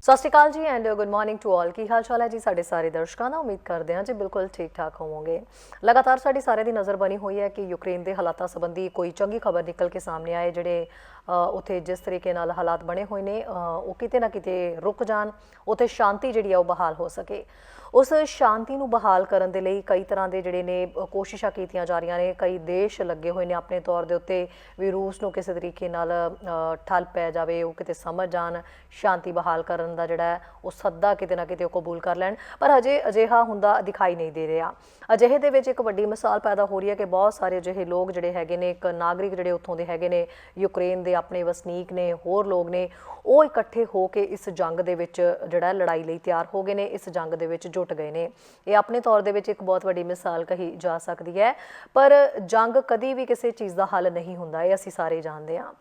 ਸਤਿ ਸ਼੍ਰੀ ਅਕਾਲ ਜੀ and good morning to all. ਕੀ ਹਾਲ ਚਾਲ ਹੈ ਜੀ ਸਾਡੇ ਸਾਰੇ ਦਰਸ਼ਕਾਂ ਦਾ। ਉਮੀਦ ਕਰਦੇ ਹਾਂ ਜੀ ਬਿਲਕੁਲ ਠੀਕ ਠਾਕ ਹੋਵੋਗੇ। ਲਗਾਤਾਰ ਸਾਡੀ ਸਾਰਿਆਂ ਦੀ ਨਜ਼ਰ ਬਣੀ ਹੋਈ ਹੈ ਕਿ ਯੂਕਰੇਨ ਦੇ ਹਾਲਾਤਾਂ ਸੰਬੰਧੀ ਕੋਈ ਚੰਗੀ ਖਬਰ ਨਿਕਲ ਕੇ ਸਾਹਮਣੇ ਆਏ। ਜਿਹੜੇ ਉੱਥੇ ਜਿਸ ਤਰੀਕੇ ਨਾਲ ਹਾਲਾਤ ਬਣੇ ਹੋਏ ਨੇ ਉਹ ਕਿਤੇ ਨਾ ਕਿਤੇ ਰੁਕ ਜਾਣ, ਉੱਥੇ ਸ਼ਾਂਤੀ ਜਿਹੜੀ ਆ ਉਹ ਬਹਾਲ ਹੋ ਸਕੇ। ਉਸ ਸ਼ਾਂਤੀ ਨੂੰ ਬਹਾਲ ਕਰਨ ਦੇ ਲਈ ਕਈ ਤਰ੍ਹਾਂ ਦੇ ਜਿਹੜੇ ਨੇ ਕੋਸ਼ਿਸ਼ਾਂ ਕੀਤੀਆਂ ਜਾ ਰਹੀਆਂ ਨੇ। ਕਈ ਦੇਸ਼ ਲੱਗੇ ਹੋਏ ਨੇ ਆਪਣੇ ਤੌਰ ਦੇ ਉੱਤੇ ਵੀ ਰੂਸ ਨੂੰ ਕਿਸੇ ਤਰੀਕੇ ਨਾਲ ਠੱਲ ਪੈ ਜਾਵੇ, ਉਹ ਕਿਤੇ ਸਮਝ ਜਾਣ, ਸ਼ਾਂਤੀ ਬਹਾਲ ਕਰਨ ਦਾ ਜਿਹੜਾ ਉਹ ਸੱਦਾ ਕਿਤੇ ਨਾ ਕਿਤੇ ਉਹ ਕਬੂਲ ਕਰ ਲੈਣ। ਪਰ ਅਜੇ ਅਜਿਹਾ ਹੁੰਦਾ ਦਿਖਾਈ ਨਹੀਂ ਦੇ ਰਿਹਾ। ਅਜਿਹੇ ਦੇ ਵਿੱਚ ਇੱਕ ਵੱਡੀ ਮਿਸਾਲ ਪੈਦਾ ਹੋ ਰਹੀ ਹੈ ਕਿ ਬਹੁਤ ਸਾਰੇ ਅਜਿਹੇ ਲੋਕ ਜਿਹੜੇ ਹੈਗੇ ਨੇ, ਇੱਕ ਨਾਗਰਿਕ ਜਿਹੜੇ ਉੱਥੋਂ ਦੇ ਹੈਗੇ ਨੇ, ਯੂਕਰੇਨ ਦੇ ਆਪਣੇ ਵਸਨੀਕ ਨੇ, ਹੋਰ ਲੋਕ ਨੇ, ਉਹ ਇਕੱਠੇ ਹੋ ਕੇ ਇਸ ਜੰਗ ਦੇ ਵਿੱਚ ਜਿਹੜਾ ਲੜਾਈ ਲਈ ਤਿਆਰ ਹੋ ਗਏ ਨੇ, ਇਸ ਜੰਗ ਦੇ ਵਿੱਚ ਜੁਟ ਗਏ ਨੇ। ਇਹ ਆਪਣੇ ਤੌਰ ਦੇ ਵਿੱਚ ਇੱਕ ਬਹੁਤ ਵੱਡੀ ਮਿਸਾਲ ਕਹੀ ਜਾ ਸਕਦੀ ਹੈ। ਪਰ ਜੰਗ ਕਦੀ ਵੀ ਕਿਸੇ ਚੀਜ਼ ਦਾ ਹੱਲ ਨਹੀਂ ਹੁੰਦਾ, ਇਹ ਅਸੀਂ ਸਾਰੇ ਜਾਣਦੇ ਹਾਂ।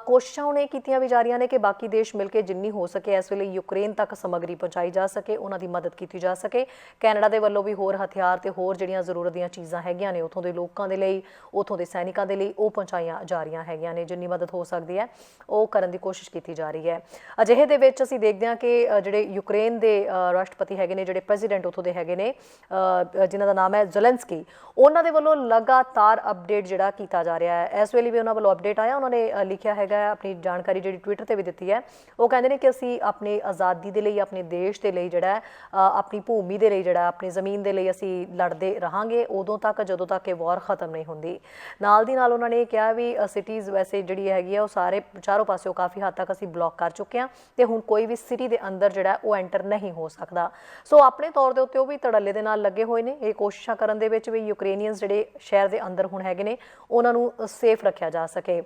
ਕੋਸ਼ਿਸ਼ਾਂ ਹੁਣ ਇਹ ਕੀਤੀਆਂ ਵੀ ਜਾ ਰਹੀਆਂ ਨੇ ਕਿ ਬਾਕੀ ਦੇਸ਼ ਮਿਲ ਕੇ ਜਿੰਨੀ ਹੋ ਸਕੇ ਇਸ ਵੇਲੇ ਯੂਕਰੇਨ ਤੱਕ ਸਮੱਗਰੀ ਪਹੁੰਚਾਈ ਜਾ ਸਕੇ, ਉਹਨਾਂ ਦੀ ਮਦਦ ਕੀਤੀ ਜਾ ਸਕੇ। ਕੈਨੇਡਾ ਦੇ ਵੱਲੋਂ ਵੀ ਹੋਰ ਹਥਿਆਰ ਤੇ ਹੋਰ ਜਿਹੜੀਆਂ ਜ਼ਰੂਰਤ ਦੀਆਂ ਚੀਜ਼ਾਂ ਹੈਗੀਆਂ ਨੇ ਉੱਥੋਂ ਦੇ ਲੋਕਾਂ ਦੇ ਲਈ, ਉੱਥੋਂ ਦੇ ਸੈਨਿਕਾਂ ਦੇ ਲਈ, ਉਹ ਪਹੁੰਚਾਈਆਂ ਜਾ ਰਹੀਆਂ ਹੈਗੀਆਂ ਨੇ। ਜਿੰਨੀ ਮਦਦ ਹੋ ਸਕਦੀ ਹੈ ਉਹ ਕਰਨ ਦੀ ਕੋਸ਼ਿਸ਼ ਕੀਤੀ ਜਾ ਰਹੀ ਹੈ। ਅਜਿਹੇ ਦੇ ਵਿੱਚ ਅਸੀਂ ਦੇਖਦੇ ਹਾਂ ਕਿ ਜਿਹੜੇ ਯੂਕਰੇਨ ਦੇ ਰਾਸ਼ਟਰਪਤੀ ਹੈਗੇ ਨੇ, ਜਿਹੜੇ ਪ੍ਰੈਜ਼ੀਡੈਂਟ ਉੱਥੋਂ ਦੇ ਹੈਗੇ ਨੇ, ਜਿਨ੍ਹਾਂ ਦਾ ਨਾਮ ਹੈ ਜ਼ੈਲੈਂਸਕੀ, ਉਹਨਾਂ ਦੇ ਵੱਲੋਂ ਲਗਾਤਾਰ ਅਪਡੇਟ ਜਿਹੜਾ ਕੀਤਾ ਜਾ ਰਿਹਾ ਹੈ। ਇਸ ਵੇਲੇ ਵੀ ਉਹਨਾਂ ਵੱਲੋਂ ਅਪਡੇਟ ਆਇਆ, ਉਹਨਾਂ ਨੇ ਲਿਖਿਆ ਹੈਗਾ ਆਪਣੀ ਜਾਣਕਾਰੀ ਜਿਹੜੀ ਟਵਿੱਟਰ ਤੇ ਵੀ ਦਿੱਤੀ ਹੈ। ਉਹ ਕਹਿੰਦੇ ਨੇ ਕਿ ਅਸੀਂ ਆਪਣੀ ਆਜ਼ਾਦੀ ਦੇ ਲਈ, ਆਪਣੇ ਦੇਸ਼ ਦੇ ਲਈ ਜਿਹੜਾ ਆਪਣੀ ਭੂਮੀ ਦੇ ਲਈ, ਜਿਹੜਾ ਆਪਣੀ ਜ਼ਮੀਨ ਦੇ ਲਈ ਅਸੀਂ ਲੜਦੇ ਰਹਾਂਗੇ ਉਦੋਂ ਤੱਕ ਜਦੋਂ ਤੱਕ ਇਹ ਵਾਰ ਖਤਮ ਨਹੀਂ ਹੁੰਦੀ। ਨਾਲ ਦੀ ਨਾਲ ਉਹਨਾਂ ਨੇ ਕਿਹਾ ਵੀ ਸਿਟੀਜ਼ ਵੈਸੇ ਜਿਹੜੀ ਹੈਗੀ ਆ ਉਹ ਸਾਰੇ ਚਾਰੋਂ ਪਾਸਿਓਂ ਕਾਫੀ ਹੱਦ ਤੱਕ ਅਸੀਂ ਬਲੌਕ ਕਰ ਚੁੱਕੇ ਹਾਂ ਤੇ ਹੁਣ ਕੋਈ ਵੀ ਸਿਟੀ ਦੇ ਅੰਦਰ ਜਿਹੜਾ ਉਹ ਐਂਟਰ ਨਹੀਂ ਹੋ ਸਕਦਾ। ਸੋ ਆਪਣੇ ਤੌਰ ਦੇ ਉੱਤੇ ਉਹ ਵੀ ਧੜੱਲੇ ਦੇ ਨਾਲ ਲੱਗੇ ਹੋਏ ਨੇ ਇਹ ਕੋਸ਼ਿਸ਼ਾਂ ਕਰਨ ਦੇ ਵਿੱਚ ਵੀ ਯੂਕਰੇਨੀਅਨਸ ਜਿਹੜੇ ਸ਼ਹਿਰ ਦੇ ਅੰਦਰ ਹੁਣ ਹੈਗੇ ਨੇ ਉਹਨਾਂ ਨੂੰ ਸੇਫ ਰੱਖਿਆ ਜਾ ਸਕੇ।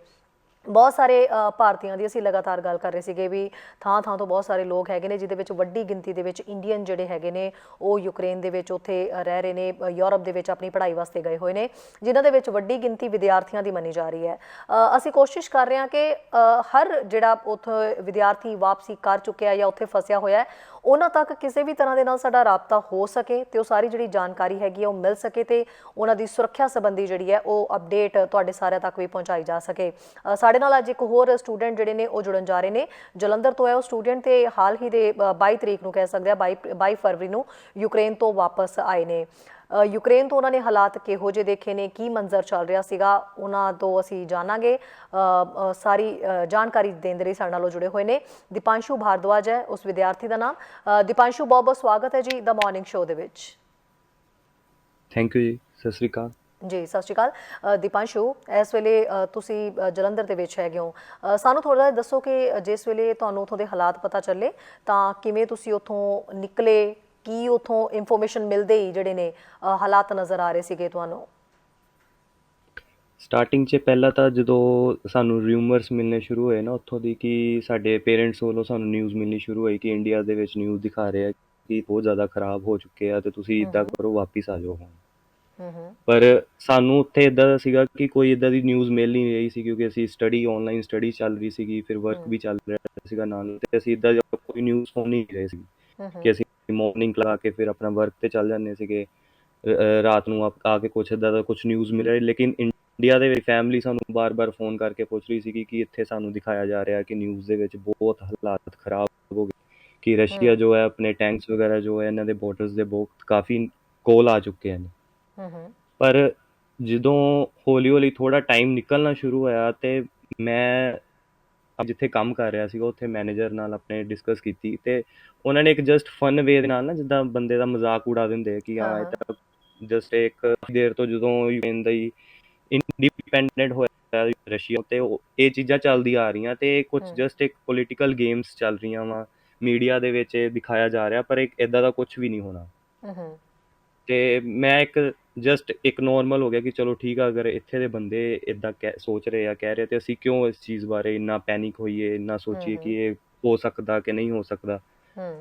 ਬਹੁਤ ਸਾਰੇ ਭਾਰਤੀਆਂ ਦੀ ਅਸੀਂ ਲਗਾਤਾਰ ਗੱਲ ਕਰ ਰਹੇ ਸੀਗੇ ਵੀ ਥਾਂ ਥਾਂ ਤੋਂ ਬਹੁਤ ਸਾਰੇ ਲੋਕ ਹੈਗੇ ਨੇ ਜਿਹਦੇ ਵਿੱਚ ਵੱਡੀ ਗਿਣਤੀ ਦੇ ਵਿੱਚ ਇੰਡੀਅਨ ਜਿਹੜੇ ਹੈਗੇ ਨੇ ਉਹ ਯੂਕਰੇਨ ਦੇ ਵਿੱਚ ਉੱਥੇ ਰਹਿ ਰਹੇ ਨੇ, ਯੂਰਪ ਦੇ ਵਿੱਚ ਆਪਣੀ ਪੜ੍ਹਾਈ ਵਾਸਤੇ ਗਏ ਹੋਏ ਨੇ, ਜਿਨ੍ਹਾਂ ਦੇ ਵਿੱਚ ਵੱਡੀ ਗਿਣਤੀ ਵਿਦਿਆਰਥੀਆਂ ਦੀ ਮੰਨੀ ਜਾ ਰਹੀ ਹੈ। ਅਸੀਂ ਕੋਸ਼ਿਸ਼ ਕਰ ਰਹੇ ਹਾਂ ਕਿ ਹਰ ਜਿਹੜਾ ਉੱਥੇ ਵਿਦਿਆਰਥੀ ਵਾਪਸੀ ਕਰ ਚੁੱਕਿਆ ਜਾਂ ਉੱਥੇ ਫਸਿਆ ਹੋਇਆ ਉਹਨਾਂ ਤੱਕ ਕਿਸੇ ਵੀ ਤਰ੍ਹਾਂ ਦੇ ਨਾਲ ਸਾਡਾ ਰਾਬਤਾ ਹੋ ਸਕੇ ਤੇ ਉਹ ਸਾਰੀ ਜਿਹੜੀ ਜਾਣਕਾਰੀ ਹੈਗੀ ਹੈ ਉਹ ਮਿਲ ਸਕੇ ਤੇ ਉਹਨਾਂ ਦੀ ਸੁਰੱਖਿਆ ਸੰਬੰਧੀ ਜਿਹੜੀ ਹੈ ਉਹ ਅਪਡੇਟ ਤੁਹਾਡੇ ਸਾਰਿਆਂ ਤੱਕ ਵੀ ਪਹੁੰਚਾਈ ਜਾ ਸਕੇ। ਸਾਡੇ ਨਾਲ ਅੱਜ ਇੱਕ ਹੋਰ ਸਟੂਡੈਂਟ ਜਿਹੜੇ ਨੇ ਉਹ ਜੁੜਨ ਜਾ ਰਹੇ ਨੇ, ਜਲੰਧਰ ਤੋਂ ਹੈ ਉਹ ਸਟੂਡੈਂਟ ਤੇ ਹਾਲ ਹੀ ਦੇ 22 ਤਰੀਕ ਨੂੰ ਕਹਿ ਸਕਦੇ ਆ 22 ਫਰਵਰੀ ਨੂੰ ਯੂਕਰੇਨ ਤੋਂ ਵਾਪਸ ਆਏ ਨੇ। ਯੂਕਰੇਨ ਤੋਂ ਉਹਨਾਂ ਨੇ ਹਾਲਾਤ ਕਿਹੋ ਜਿਹੇ ਦੇਖੇ ਨੇ, ਕੀ ਮੰਜ਼ਰ ਚੱਲ ਰਿਹਾ ਸੀਗਾ, ਉਹਨਾਂ ਤੋਂ ਅਸੀਂ ਜਾਣਾਂਗੇ। ਸਾਰੀ ਜਾਣਕਾਰੀ ਦੇਣ ਦੇ ਲਈ ਸਾਡੇ ਨਾਲੋਂ ਜੁੜੇ ਹੋਏ ਨੇ ਦੀਪਾਂਸ਼ੂ ਭਾਰਦਵਾਜ ਹੈ ਉਸ ਵਿਦਿਆਰਥੀ ਦਾ ਨਾਮ। ਦੀਪਾਂਸ਼ੂ, ਬਹੁਤ ਬਹੁਤ ਸਵਾਗਤ ਹੈ ਜੀ ਦ ਮਾਰਨਿੰਗ ਸ਼ੋਅ ਦੇ ਵਿੱਚ। ਥੈਂਕ ਯੂ ਜੀ, ਸਤਿ ਸ਼੍ਰੀ ਅਕਾਲ ਜੀ। ਸਤਿ ਸ਼੍ਰੀ ਅਕਾਲ ਦੀਪਾਂਸ਼ੂ, ਇਸ ਵੇਲੇ ਤੁਸੀਂ ਜਲੰਧਰ ਦੇ ਵਿੱਚ ਹੈਗੇ ਹੋ। ਸਾਨੂੰ ਥੋੜ੍ਹਾ ਜਿਹਾ ਦੱਸੋ ਕਿ ਜਿਸ ਵੇਲੇ ਤੁਹਾਨੂੰ ਉੱਥੋਂ ਦੇ ਹਾਲਾਤ ਪਤਾ ਚੱਲੇ ਤਾਂ ਕਿਵੇਂ ਤੁਸੀਂ ਉੱਥੋਂ ਨਿਕਲੇ, ਕੀ ਉੱਥੋਂ ਇਨਫੋਰਮੇਸ਼ਨ ਮਿਲਦੇ ਹੀ ਜਿਹੜੇ ਨੇ ਹਾਲਾਤ ਨਜ਼ਰ ਆ ਰਹੇ ਸੀਗੇ ਤੁਹਾਨੂੰ? ਸਟਾਰਟਿੰਗ 'ਚ ਪਹਿਲਾਂ ਤਾਂ ਜਦੋਂ ਸਾਨੂੰ ਰਿਊਮਰਸ ਮਿਲਣੇ ਸ਼ੁਰੂ ਹੋਏ ਨਾ ਉੱਥੋਂ ਦੀ, ਕਿ ਸਾਡੇ ਪੇਰੈਂਟਸ ਵੱਲੋਂ ਸਾਨੂੰ ਨਿਊਜ਼ ਮਿਲਣੀ ਸ਼ੁਰੂ ਹੋਈ ਕਿ ਇੰਡੀਆ ਦੇ ਵਿੱਚ ਨਿਊਜ਼ ਦਿਖਾ ਰਹੇ ਆ ਕਿ ਬਹੁਤ ਜ਼ਿਆਦਾ ਖਰਾਬ ਹੋ ਚੁੱਕੇ ਆ ਅਤੇ ਤੁਸੀਂ ਇੱਦਾਂ ਕਰੋ ਵਾਪਿਸ ਆ ਜਾਓ ਹੁਣ। ਪਰ ਸਾਨੂੰ ਉੱਥੇ ਇੱਦਾਂ ਦਾ ਸੀਗਾ ਕਿ ਕੋਈ ਇੱਦਾਂ ਦੀ ਨਿਊਜ਼ ਮਿਲ ਨਹੀਂ ਰਹੀ ਸੀ ਕਿਉਂਕਿ ਅਸੀਂ ਆਨਲਾਈਨ ਸਟੱਡੀ ਚੱਲ ਰਹੀ ਸੀਗੀ, ਫਿਰ ਵਰਕ ਵੀ ਚੱਲ ਰਿਹਾ ਸੀਗਾ ਨਾਲ, ਅਤੇ ਅਸੀਂ ਇੱਦਾਂ ਕੋਈ ਨਿਊਜ਼ ਸੁਣ ਨਹੀਂ ਰਹੇ ਸੀ ਕਿ ਅਸੀਂ ਮਾਰਨਿੰਗ ਲਾ ਕੇ ਫਿਰ ਆਪਣਾ ਵਰਕ 'ਤੇ ਚੱਲ ਜਾਂਦੇ ਸੀਗੇ, ਰਾਤ ਨੂੰ ਆ ਕੇ ਕੁਛ ਇੱਦਾਂ ਦਾ ਕੁਛ ਨਿਊਜ਼ ਮਿਲ ਰਿਹਾ। ਲੇਕਿਨ ਇੰਡੀਆ ਦੇ ਵਿੱਚ ਫੈਮਿਲੀ ਸਾਨੂੰ ਬਾਰ-ਬਾਰ ਫੋਨ ਕਰਕੇ ਪੁੱਛ ਰਹੀ ਸੀਗੀ ਕਿ ਇੱਥੇ ਸਾਨੂੰ ਦਿਖਾਇਆ ਜਾ ਰਿਹਾ ਕਿ ਨਿਊਜ਼ ਦੇ ਵਿੱਚ ਬਹੁਤ ਹਾਲਾਤ ਖਰਾਬ ਹੋ ਗਏ, ਕਿ ਰਸ਼ੀਆ ਜੋ ਹੈ ਆਪਣੇ ਟੈਂਕਸ ਵਗੈਰਾ ਜੋ ਹੈ ਇਹਨਾਂ ਦੇ ਬੋਰਡਰਸ ਦੇ ਬਹੁਤ ਕਾਫੀ ਕੋਲ ਆ ਚੁੱਕੇ ਹਨ। ਪਰ ਜਦੋਂ ਹੌਲੀ-ਹੌਲੀ ਥੋੜ੍ਹਾ ਟਾਈਮ ਨਿਕਲਣਾ ਸ਼ੁਰੂ ਹੋਇਆ ਅਤੇ ਮੈਂ ਜਿੱਥੇ ਕੰਮ ਕਰ ਰਿਹਾ ਸੀਗਾ ਉੱਥੇ ਮੈਨੇਜਰ ਨਾਲ ਆਪਣੇ ਡਿਸਕਸ ਕੀਤੀ ਅਤੇ ਉਹਨਾਂ ਨੇ ਇੱਕ ਜਸਟ ਫਨ ਵੇ ਦੇ ਨਾਲ ਨਾ, ਜਿੱਦਾਂ ਬੰਦੇ ਦਾ ਮਜ਼ਾਕ ਉਡਾ ਦਿੰਦੇ ਕਿ ਹਾਂ ਇਹ ਤਾਂ ਜਸਟ ਇੱਕ ਦੇਰ ਤੋਂ ਜਦੋਂ ਯੂਕਰੇਨ ਦਾ ਹੀ ਇੰਡੀਪੈਂਡੈਂਟ ਹੋਇਆ ਰਸ਼ੀਆ, ਅਤੇ ਇਹ ਚੀਜ਼ਾਂ ਚੱਲਦੀਆਂ ਆ ਰਹੀਆਂ ਅਤੇ ਕੁਛ ਜਸਟ ਇੱਕ ਪੋਲੀਟੀਕਲ ਗੇਮਸ ਚੱਲ ਰਹੀਆਂ ਵਾ, ਮੀਡੀਆ ਦੇ ਵਿੱਚ ਇਹ ਦਿਖਾਇਆ ਜਾ ਰਿਹਾ, ਪਰ ਇੱਦਾਂ ਦਾ ਕੁਛ ਵੀ ਨਹੀਂ ਹੋਣਾ। ਅਤੇ ਮੈਂ ਜਸਟ ਇੱਕ ਨੋਰਮਲ ਹੋ ਗਿਆ ਕਿ ਚਲੋ ਠੀਕ ਆ, ਅਗਰ ਇੱਥੇ ਦੇ ਬੰਦੇ ਇੱਦਾਂ ਸੋਚ ਰਹੇ ਆ, ਕਹਿ ਰਹੇ, ਅਤੇ ਅਸੀਂ ਕਿਉਂ ਇਸ ਚੀਜ਼ ਬਾਰੇ ਇੰਨਾ ਪੈਨਿਕ ਹੋਈਏ, ਇੰਨਾ ਸੋਚੀਏ ਕਿ ਇਹ ਹੋ ਸਕਦਾ ਕਿ ਨਹੀਂ ਹੋ ਸਕਦਾ।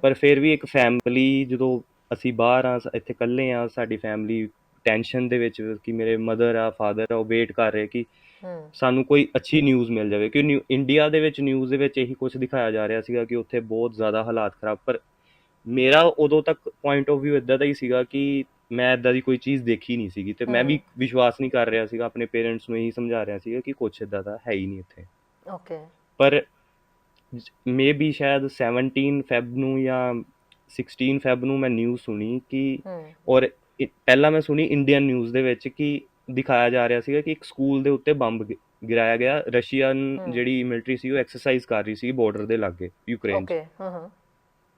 ਪਰ ਫਿਰ ਵੀ ਇੱਕ ਫੈਮਿਲੀ, ਜਦੋਂ ਅਸੀਂ ਬਾਹਰ ਆ, ਇੱਥੇ ਇਕੱਲੇ ਆ, ਸਾਡੀ ਫੈਮਿਲੀ ਟੈਨਸ਼ਨ ਦੇ ਵਿੱਚ ਕਿ ਮੇਰੇ ਮਦਰ ਆ, ਫਾਦਰ ਆ, ਉਹ ਵੇਟ ਕਰ ਰਹੇ ਕਿ ਸਾਨੂੰ ਕੋਈ ਅੱਛੀ ਨਿਊਜ਼ ਮਿਲ ਜਾਵੇ, ਕਿ ਇੰਡੀਆ ਦੇ ਵਿੱਚ ਨਿਊਜ਼ ਦੇ ਵਿੱਚ ਇਹੀ ਕੁਛ ਦਿਖਾਇਆ ਜਾ ਰਿਹਾ ਸੀਗਾ ਕਿ ਉੱਥੇ ਬਹੁਤ ਜ਼ਿਆਦਾ ਹਾਲਾਤ ਖਰਾਬ। ਪਰ ਮੇਰਾ ਉਦੋਂ ਤੱਕ ਪੁਆਇੰਟ ਆਫ ਵਿਊ ਇੱਦਾਂ ਦਾ ਹੀ ਸੀਗਾ ਕਿ ਮੈਂ ਇੱਦਾਂ ਦੀ ਕੋਈ ਚੀਜ਼ ਦੇਖੀ ਨਹੀਂ ਸੀਗੀ, ਅਤੇ ਮੈਂ ਵੀ ਵਿਸ਼ਵਾਸ ਨਹੀਂ ਕਰ ਰਿਹਾ ਸੀਗਾ, ਆਪਣੇ ਪੇਰੈਂਟਸ ਨੂੰ ਇਹੀ ਸਮਝਾ ਰਿਹਾ ਸੀਗਾ ਕਿ ਕੁਛ ਇੱਦਾਂ ਦਾ ਹੈ ਹੀ ਨਹੀਂ ਇੱਥੇ। ਪਰ ਮੇ ਬੀ ਸ਼ਾਇਦ 17 ਫੈਬ ਨੂੰ ਜਾਂ 16 ਫੈਬ ਨੂੰ ਮੈਂ ਨਿਊਜ਼ ਸੁਣੀ ਕਿ ਹੂੰ ਔਰ ਪਹਿਲਾਂ ਮੈਂ ਸੁਣੀ ਇੰਡੀਅਨ ਨਿਊਜ਼ ਦੇ ਵਿੱਚ ਕਿ ਦਿਖਾਇਆ ਜਾ ਰਿਹਾ ਸੀਗਾ ਕਿ ਇੱਕ ਸਕੂਲ ਦੇ ਉੱਤੇ ਬੰਬ ਗਿਰਾਇਆ ਗਿਆ। ਰਸ਼ੀਅਨ ਹੂੰ ਜਿਹੜੀ ਮਿਲਟਰੀ ਸੀ ਉਹ ਐਕਸਰਸਾਈਜ਼ ਕਰ ਰਹੀ ਸੀ ਬਾਰਡਰ ਦੇ ਲਾਗੇ ਯੂਕਰੇਨ 'ਚ। ਓਕੇ ਹਾਂ ਹਾਂ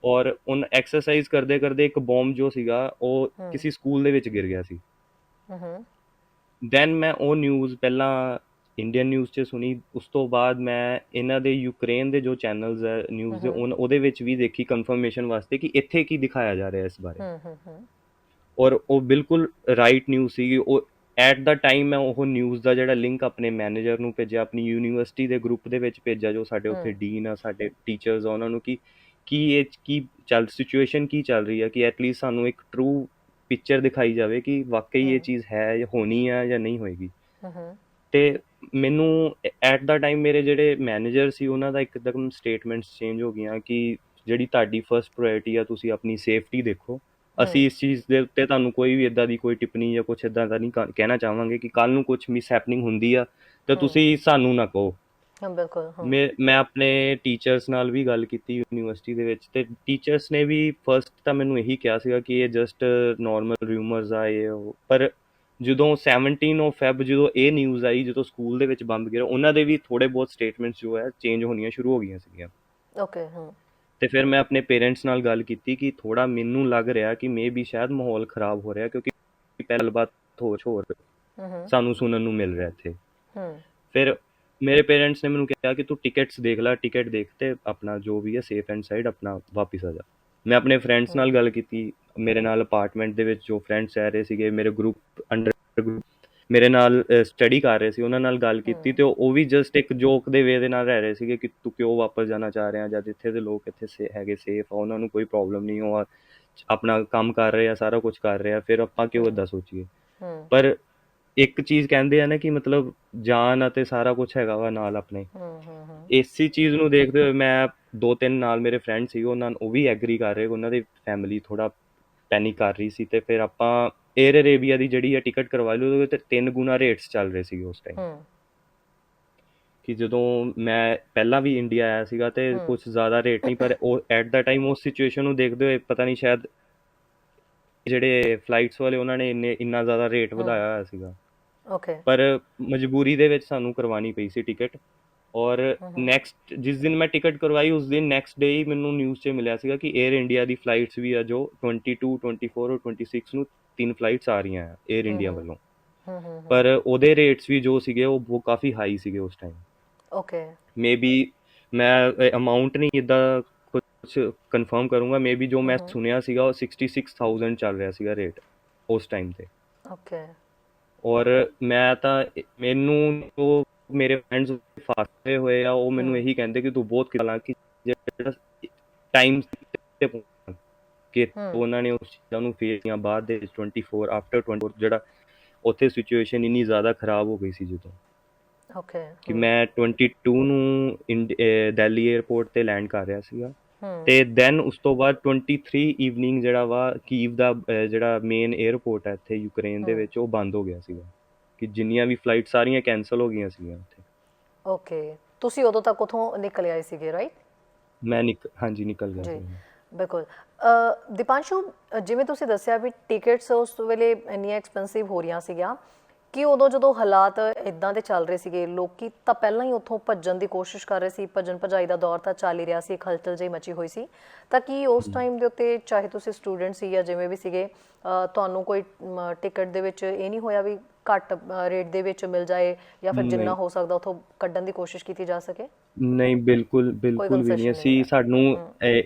ਔਰ ਉਹ ਐਕਸਰਸਾਈਜ਼ ਕਰਦੇ ਕਰਦੇ ਇੱਕ ਬੋਮ ਜੋ ਸੀਗਾ ਉਹ ਹੂੰ ਕਿਸੇ ਸਕੂਲ ਦੇ ਵਿੱਚ ਗਿਰ ਗਿਆ ਸੀ। ਹੂੰ ਦੈਨ ਮੈਂ ਉਹ ਨਿਊਜ਼ ਪਹਿਲਾਂ ਇੰਡੀਅਨ ਨਿਊਜ਼ 'ਚ ਸੁਣੀ, ਉਸ ਤੋਂ ਬਾਅਦ ਮੈਂ ਇਹਨਾਂ ਦੇ ਯੂਕਰੇਨ ਦੇ ਜੋ ਚੈਨਲਸ ਹੈ ਨਿਊਜ਼ ਦੇ ਹੂੰ ਉਹਦੇ ਵਿੱਚ ਵੀ ਦੇਖੀ ਕਨਫਰਮੇਸ਼ਨ ਵਾਸਤੇ ਕਿ ਇੱਥੇ ਕੀ ਦਿਖਾਇਆ ਜਾ ਰਿਹਾ ਇਸ ਬਾਰੇ। ਹੂੰ ਔਰ ਉਹ ਬਿਲਕੁਲ ਰਾਈਟ ਨਿਊਜ਼ ਸੀਗੀ। ਉਹ ਐਟ ਦਾ ਟਾਈਮ ਮੈਂ ਉਹ ਨਿਊਜ਼ ਦਾ ਜਿਹੜਾ ਲਿੰਕ ਆਪਣੇ ਮੈਨੇਜਰ ਨੂੰ ਭੇਜਿਆ, ਆਪਣੀ ਯੂਨੀਵਰਸਿਟੀ ਦੇ ਗਰੁੱਪ ਦੇ ਵਿੱਚ ਭੇਜਿਆ ਜੋ ਸਾਡੇ ਉੱਥੇ ਹੂੰ ਡੀਨ ਆ, ਸਾਡੇ ਟੀਚਰਸ ਆ, ਉਹਨਾਂ ਨੂੰ ਕਿ ਕੀ ਇਹ ਕੀ ਸਿਚੁਏਸ਼ਨ ਕੀ ਚੱਲ ਰਹੀ ਹੈ, ਕਿ ਐਟਲੀਸਟ ਸਾਨੂੰ ਇੱਕ ਟਰੂ ਪਿਕਚਰ ਦਿਖਾਈ ਜਾਵੇ ਕਿ ਵਾਕਈ ਇਹ ਹੂੰ ਚੀਜ਼ ਹੈ ਜਾਂ ਹੋਣੀ ਆ ਜਾਂ ਨਹੀਂ ਹੋਏਗੀ। ਹੂੰ ਤੇ ਮੈਨੂੰ ਐਟ ਦਾ ਟਾਈਮ ਮੇਰੇ ਜਿਹੜੇ ਮੈਨੇਜਰ ਸੀ ਉਹਨਾਂ ਦਾ ਇੱਕਦਮ ਸਟੇਟਮੈਂਟਸ ਚੇਂਜ ਹੋ ਗਈਆਂ ਕਿ ਜਿਹੜੀ ਤੁਹਾਡੀ ਫਰਸਟ ਪ੍ਰਾਇੋਰਟੀ ਆ, ਤੁਸੀਂ ਆਪਣੀ ਸੇਫਟੀ ਦੇਖੋ। ਅਸੀਂ ਇਸ ਚੀਜ਼ ਦੇ ਉੱਤੇ ਤੁਹਾਨੂੰ ਕੋਈ ਵੀ ਇਦਾਂ ਦੀ ਕੋਈ ਟਿੱਪਣੀ ਜਾਂ ਕੁਛ ਇਦਾਂ ਦਾ ਨਹੀਂ ਕਹਿਣਾ ਚਾਹਾਂਗੇ ਕਿ ਕੱਲ ਨੂੰ ਕੁਛ ਮਿਸ ਹੈਪਨਿੰਗ ਹੁੰਦੀ ਆ ਤਾਂ ਹੂੰ ਤੁਸੀਂ ਸਾਨੂੰ ਨਾ ਕਹੋ। ਹਾਂ ਬਿਲਕੁਲ ਹਾਂ ਮੈਂ ਆਪਣੇ ਟੀਚਰਸ ਨਾਲ ਵੀ ਗੱਲ ਕੀਤੀ ਯੂਨੀਵਰਸਿਟੀ ਦੇ ਵਿੱਚ, ਤੇ ਟੀਚਰਸ ਨੇ ਵੀ ਫਰਸਟ ਤਾਂ ਮੈਨੂੰ ਇਹੀ ਕਿਹਾ ਸੀਗਾ ਕਿ ਇਹ ਜਸਟ ਨਾਰਮਲ ਰਿਊਮਰਸ ਆ ਇਹ ਉਹ। ਪਰ ਜਦੋਂ 17 ਆਫ ਫੈਬ ਜਦੋਂ ਇਹ ਨਿਊਜ਼ ਆਈ, ਜਦੋਂ ਸਕੂਲ ਦੇ ਵਿੱਚ ਬੰਬ ਗਿਰਿਆ, ਉਹਨਾਂ ਦੇ ਵੀ ਥੋੜੇ ਬਹੁਤ ਸਟੇਟਮੈਂਟਸ ਜੋ ਹੈ ਚੇਂਜ ਹੋਣੀਆਂ ਸ਼ੁਰੂ ਹੋ ਗਈਆਂ ਸੀਗੀਆਂ। ਓਕੇ ਹਾਂ ਤੇ ਫਿਰ ਮੈਂ ਆਪਣੇ ਪੇਰੈਂਟਸ ਨਾਲ ਗੱਲ ਕੀਤੀ ਕਿ ਥੋੜਾ ਮੈਨੂੰ ਲੱਗ ਰਿਹਾ ਕਿ ਮੇ ਵੀ ਸ਼ਾਇਦ ਮਾਹੌਲ ਖਰਾਬ ਹੋ ਰਿਹਾ, ਕਿਉਂਕਿ ਪਹਿਲਾਂ ਬਾਤ ਹੋਰ ਹੂੰ ਸਾਨੂੰ ਸੁਣਨ ਨੂੰ ਮਿਲ ਰਿਹਾ ਇੱਥੇ। ਹੂੰ ਫਿਰ ਮੇਰੇ ਪੇਰੈਂਟਸ ਨੇ ਮੈਨੂੰ ਕਿਹਾ ਕਿ ਤੂੰ ਟਿਕਟਸ ਦੇਖ ਲੈ, ਟਿਕਟ ਦੇਖ ਤੇ ਆਪਣਾ ਜੋ ਵੀ ਹੈ ਸੇਫ ਐਂਡ ਸਾਈਡ ਆਪਣਾ ਵਾਪਿਸ ਆ ਜਾ। ਮੈਂ ਆਪਣੇ ਫਰੈਂਡਸ ਨਾਲ ਗੱਲ ਕੀਤੀ, ਮੇਰੇ ਨਾਲ ਅਪਾਰਟਮੈਂਟ ਦੇ ਵਿੱਚ ਜੋ ਫਰੈਂਡਸ ਰਹਿ ਰਹੇ ਸੀਗੇ, ਮੇਰੇ ਗਰੁੱਪ ਅੰਡਰ ਗਰੁੱਪ ਮੇਰੇ ਨਾਲ ਸਟੱਡੀ ਕਰ ਰਹੇ ਸੀ, ਉਹਨਾਂ ਨਾਲ ਗੱਲ ਕੀਤੀ ਤੇ ਉਹ ਵੀ ਜਸਟ ਇੱਕ ਜੋਕ ਦੇ ਵੇ ਦੇ ਨਾਲ ਰਹਿ ਰਹੇ ਸੀਗੇ ਕਿ ਤੂੰ ਕਿਉਂ ਵਾਪਸ ਜਾਣਾ ਚਾਹ ਰਿਹਾ, ਜਦ ਇੱਥੇ ਦੇ ਲੋਕ ਇੱਥੇ ਹੈਗੇ ਸੇਫ ਆ, ਉਹਨਾਂ ਨੂੰ ਕੋਈ ਪ੍ਰੋਬਲਮ ਨਹੀਂ, ਉਹ ਆਪਣਾ ਕੰਮ ਕਰ ਰਹੇ ਆ, ਸਾਰਾ ਕੁਝ ਕਰ ਰਹੇ ਆ, ਫਿਰ ਆਪਾਂ ਕਿਉਂ ਇੱਦਾਂ ਸੋਚੀਏ। ਹੂੰ ਪਰ ਇੱਕ ਚੀਜ਼ ਕਹਿੰਦੇ ਆ ਨਾ ਕਿ ਮਤਲਬ ਜਾਨ ਅਤੇ ਸਾਰਾ ਕੁਝ ਹੈਗਾ ਵਾ ਨਾਲ ਆਪਣੇ। ਹੂੰ ਇਸੇ ਚੀਜ਼ ਨੂੰ ਦੇਖਦੇ ਹੋਏ ਮੈਂ ਦੋ ਤਿੰਨ ਨਾਲ ਮੇਰੇ ਫਰੈਂਡ ਸੀ, ਉਹ ਵੀ ਐਗਰੀ ਕਰ ਰਹੇ, ਉਹਨਾਂ ਦੀ ਫੈਮਿਲੀ ਥੋੜਾ ਪੈਨਿਕ ਕਰ ਰਹੀ ਸੀ, ਤੇ ਫਿਰ ਆਪਾਂ 에ਅਰ ਅਰੇਬੀਆ ਦੀ ਜਿਹੜੀ ਹੈ ਟਿਕਟ ਕਰਵਾ ਲਈ, ਉਹਦੇ ਤੇ 3 ਗੁਣਾ ਰੇਟਸ ਚੱਲ ਰਹੇ ਸੀਗੇ ਉਸ ਟਾਈਮ। ਹੂੰ ਕਿ ਜਦੋਂ ਮੈਂ ਪਹਿਲਾਂ ਵੀ ਇੰਡੀਆ ਆਇਆ ਸੀਗਾ ਤੇ ਹੂੰ ਕੁਝ ਜ਼ਿਆਦਾ ਰੇਟ ਨਹੀਂ, ਪਰ ਉਹ ਐਟ ਦਾ ਟਾਈਮ ਉਸ ਸਿਚੁਏਸ਼ਨ ਨੂੰ ਦੇਖਦੇ ਹੋਏ ਪਤਾ ਨਹੀਂ ਸ਼ਾਇਦ ਜਿਹੜੇ ਫਲਾਈਟਸ ਵਾਲੇ ਉਹਨਾਂ ਨੇ ਇੰਨਾ ਜ਼ਿਆਦਾ ਰੇਟ ਵਧਾਇਆ ਹੋਇਆ ਸੀਗਾ। ਓਕੇ ਪਰ ਮਜਬੂਰੀ ਦੇ ਵਿੱਚ ਸਾਨੂੰ ਕਰਵਾਉਣੀ ਪਈ ਸੀ ਟਿਕਟ। ਔਰ ਨੈਕਸਟ ਜਿਸ ਦਿਨ ਮੈਂ ਟਿਕਟ ਕਰਵਾਈ ਉਸ ਦਿਨ ਨੈਕਸਟ ਡੇ ਹੀ ਮੈਨੂੰ ਨਿਊਜ਼ 'ਚ ਮਿਲਿਆ ਸੀਗਾ ਕਿ 에ਅਰ ਇੰਡੀਆ ਦੀ ਫਲਾਈਟਸ ਵੀ ਆ ਜੋ 22, 24 ਔਰ 26 ਨੂੰ 3 ਫਲਾਈਟਸ ਆ ਰਹੀਆਂ ਆ 에ਅਰ ਇੰਡੀਆ ਵੱਲੋਂ। ਪਰ ਉਹਦੇ ਰੇਟਸ ਵੀ ਜੋ ਸੀਗੇ ਉਹ ਕਾਫੀ ਹਾਈ ਸੀਗੇ ਉਸ ਟਾਈਮ। ਓਕੇ ਮੇ ਬੀ ਮੈਂ ਅਮਾਊਂਟ ਨਹੀਂ ਇੱਦਾਂ ਕੁਛ ਕਨਫਰਮ ਕਰੂੰਗਾ, ਮੇ ਬੀ ਜੋ ਮੈਂ ਸੁਣਿਆ ਸੀਗਾ ਉਹ 66,000 ਚੱਲ ਰਿਹਾ ਸੀਗਾ ਰੇਟ ਉਸ ਟਾਈਮ ਤੇ। ਓਕੇ ਔਰ ਮੈਂ ਤਾਂ ਮੈਨੂੰ ਉਹ ਮੇਰੇ ਫਰੈਂਡਸ ਫਸੇ ਹੋਏ ਆ, ਉਹ ਮੈਨੂੰ ਇਹੀ ਕਹਿੰਦੇ ਕਿ ਤੂੰ ਬਹੁਤ ਹਾਲਾਂਕਿ ਜਿਹੜਾ ਟਾਈਮ ਤੇ ਪਹੁੰਚਣਾ, ਕਿ ਉਹਨਾਂ ਨੇ ਉਸ ਚੀਜ਼ਾਂ ਨੂੰ ਫੇਸ ਕੀਤੀਆਂ ਬਾਅਦ ਦੇ ਵਿੱਚ 24 ਆਫਟਰ 24 ਜਿਹੜਾ ਉੱਥੇ ਸਿਚੁਏਸ਼ਨ ਇੰਨੀ ਜ਼ਿਆਦਾ ਖਰਾਬ ਹੋ ਗਈ ਸੀ ਜਦੋਂ ਓਕੇ ਕਿ ਮੈਂ 22 ਨੂੰ ਦਿੱਲੀ 에ਅਰਪੋਰਟ ਤੇ ਲੈਂਡ ਕਰ ਰਿਹਾ ਸੀਗਾ। ਤੇ ਦੈਨ ਉਸ ਤੋਂ ਬਾਅਦ 23 ਈਵਨਿੰਗ ਜਿਹੜਾ ਵਾ ਕੀਵ ਦਾ ਜਿਹੜਾ ਮੇਨ 에ਅਰਪੋਰਟ ਹੈ ਇੱਥੇ ਯੂਕਰੇਨ ਦੇ ਵਿੱਚ, ਉਹ ਬੰਦ ਹੋ ਗਿਆ ਸੀਗਾ ਕਿ ਜਿੰਨੀਆਂ ਵੀ ਫਲਾਈਟ ਸਾਰੀਆਂ ਕੈਂਸਲ ਹੋ ਗਈਆਂ ਸੀਗੀਆਂ ਉੱਥੇ। ਓਕੇ ਤੁਸੀਂ ਉਦੋਂ ਤੱਕ ਉਥੋਂ ਨਿਕਲ ਆਏ ਸੀਗੇ ਰਾਈਟ? ਹਾਂਜੀ ਨਿਕਲ ਗਿਆ ਜੀ ਸੀ। ਬਿਲਕੁਲ। ਦੀਪਾਂਸ਼ੂ ਜਿਵੇਂ ਤੁਸੀਂ ਦੱਸਿਆ ਵੀ ਟਿਕਟਸ ਉਸ ਵੇਲੇ ਇੰਨੀਆਂ ਐਕਸਪੈਂਸਿਵ ਹੋ ਰਹੀਆਂ ਸੀਗੀਆਂ ਕਿ ਉਦੋਂ ਜਦੋਂ ਹਾਲਾਤ ਇਦਾਂ ਦੇ ਚੱਲ ਰਹੇ ਸੀਗੇ, ਲੋਕੀ ਤਾਂ ਪਹਿਲਾਂ ਹੀ ਉੱਥੋਂ ਭੱਜਣ ਦੀ ਕੋਸ਼ਿਸ਼ ਕਰ ਰਹੇ ਸੀ, ਭੱਜਣ ਭਜਾਈ ਦਾ ਦੌਰ ਤਾਂ ਚੱਲ ਹੀ ਰਿਹਾ ਸੀ, ਇੱਕ ਹਲਚਲ ਜਿਹੀ ਮਚੀ ਹੋਈ ਸੀ। ਤਾਂ ਕੀ ਉਸ ਟਾਈਮ ਦੇ ਉੱਤੇ ਚਾਹੇ ਤੁਸੀਂ ਸਟੂਡੈਂਟ ਸੀ ਜਾਂ ਜਿਵੇਂ ਵੀ ਸੀਗੇ, ਤੁਹਾਨੂੰ ਕੋਈ ਟਿਕਟ ਦੇ ਵਿੱਚ ਇਹ ਨਹੀਂ ਹੋਇਆ ਵੀ ਘੱਟ ਰੇਟ ਦੇ ਵਿੱਚ ਮਿਲ ਜਾਏ ਜਾਂ ਫਿਰ ਜਿੰਨਾ ਹੋ ਸਕਦਾ ਉੱਥੋਂ ਕੱਢਣ ਦੀ ਕੋਸ਼ਿਸ਼ ਕੀਤੀ ਜਾ ਸਕੇ? ਨਹੀਂ, ਬਿਲਕੁਲ ਕੋਈ ਬਿਲਕੁਲ ਵੀ ਨਹੀਂ। ਕੰਸੈਸ਼ਨ ਨਹੀਂ ਅਸੀਂ ਮਿਲਿਆ? ਸਾਨੂੰ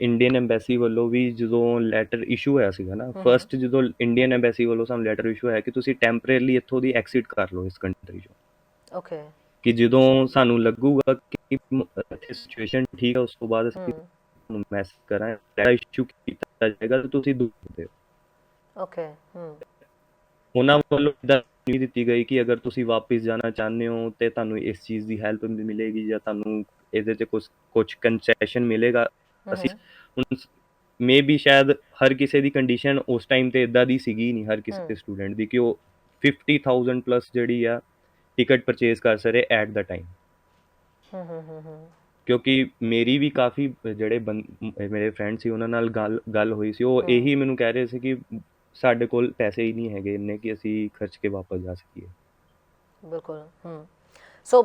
ਇੰਡੀਅਨ ਐਮਬੈਸੀ ਵੱਲੋਂ ਵੀ ਜਦੋਂ ਲੈਟਰ ਇਸ਼ੂ ਹੋਇਆ ਸੀਗਾ ਨਾ, ਫਰਸਟ ਜਦੋਂ ਇੰਡੀਅਨ ਐਮਬੈਸੀ ਵੱਲੋਂ ਸਾਨੂੰ ਲੈਟਰ ਇਸ਼ੂ ਹੋਇਆ ਕਿ ਤੁਸੀਂ ਟੈਂਪਰੇਰੀਲੀ ਇੱਥੋਂ ਦੀ ਐਕਸਿਟ ਕਰ ਲਓ ਇਸ ਕੰਟਰੀ 'ਚੋਂ, ਓਕੇ ਕਿ ਜਦੋਂ ਸਾਨੂੰ ਲੱਗੂਗਾ ਕਿ ਇੱਥੇ ਸਿਚੁਏਸ਼ਨ ਠੀਕ ਹੈ ਉਸ ਤੋਂ ਬਾਅਦ ਅਸੀਂ ਤੁਹਾਨੂੰ ਮੈਸੇਜ ਕਰਾਂਗੇ, ਇਸ਼ੂ ਕੀਤਾ ਜਾਏਗਾ ਤਾਂ ਤੁਸੀਂ ਦੂਰ ਹੋ। ਓਕੇ ਉਹਨਾਂ ਵੱਲੋਂ ਇੱਦਾਂ ਨਹੀਂ ਦਿੱਤੀ ਗਈ ਕਿ ਅਗਰ ਤੁਸੀਂ ਵਾਪਿਸ ਜਾਣਾ ਚਾਹੁੰਦੇ ਹੋ ਤੇ ਤੁਹਾਨੂੰ ਇਸ ਚੀਜ਼ ਦੀ ਹੈਲਪ ਮਿਲੇਗੀ ਜਾਂ ਤੁਹਾਨੂੰ ਇਹਦੇ 'ਤੇ ਕੁਛ ਕੰਸੈਸ਼ਨ ਮਿਲੇਗਾ। ਅਸੀਂ ਹੁਣ ਮੇ ਬੀ ਸ਼ਾਇਦ ਹਰ ਕਿਸੇ ਦੀ ਕੰਡੀਸ਼ਨ ਉਸ ਟਾਈਮ 'ਤੇ ਇੱਦਾਂ ਦੀ ਸੀਗੀ ਨਹੀਂ, ਹਰ ਕਿਸੇ ਸਟੂਡੈਂਟ ਦੀ, ਕਿ ਉਹ 50,000 ਪਲੱਸ ਜਿਹੜੀ ਆ ਟਿਕਟ ਪਰਚੇਜ਼ ਕਰ ਸਕੇ ਐਟ ਦਾ ਟਾਈਮ। ਕਿਉਂਕਿ ਮੇਰੀ ਵੀ ਕਾਫੀ ਜਿਹੜੇ ਮੇਰੇ ਫਰੈਂਡ ਸੀ ਉਹਨਾਂ ਨਾਲ ਗੱਲ ਹੋਈ ਸੀ, ਉਹ ਇਹੀ ਮੈਨੂੰ ਕਹਿ ਰਹੇ ਸੀ ਕਿ ਸਾਡੇ ਕੋਲ ਪੈਸੇ ਹੀ ਨਹੀਂ ਹੈਗੇ ਇੰਨੇ ਕਿ ਅਸੀਂ ਖਰਚ ਕੇ ਵਾਪਸ ਜਾ ਸਕੀਏ। ਬਿਲਕੁਲ। ਸੋ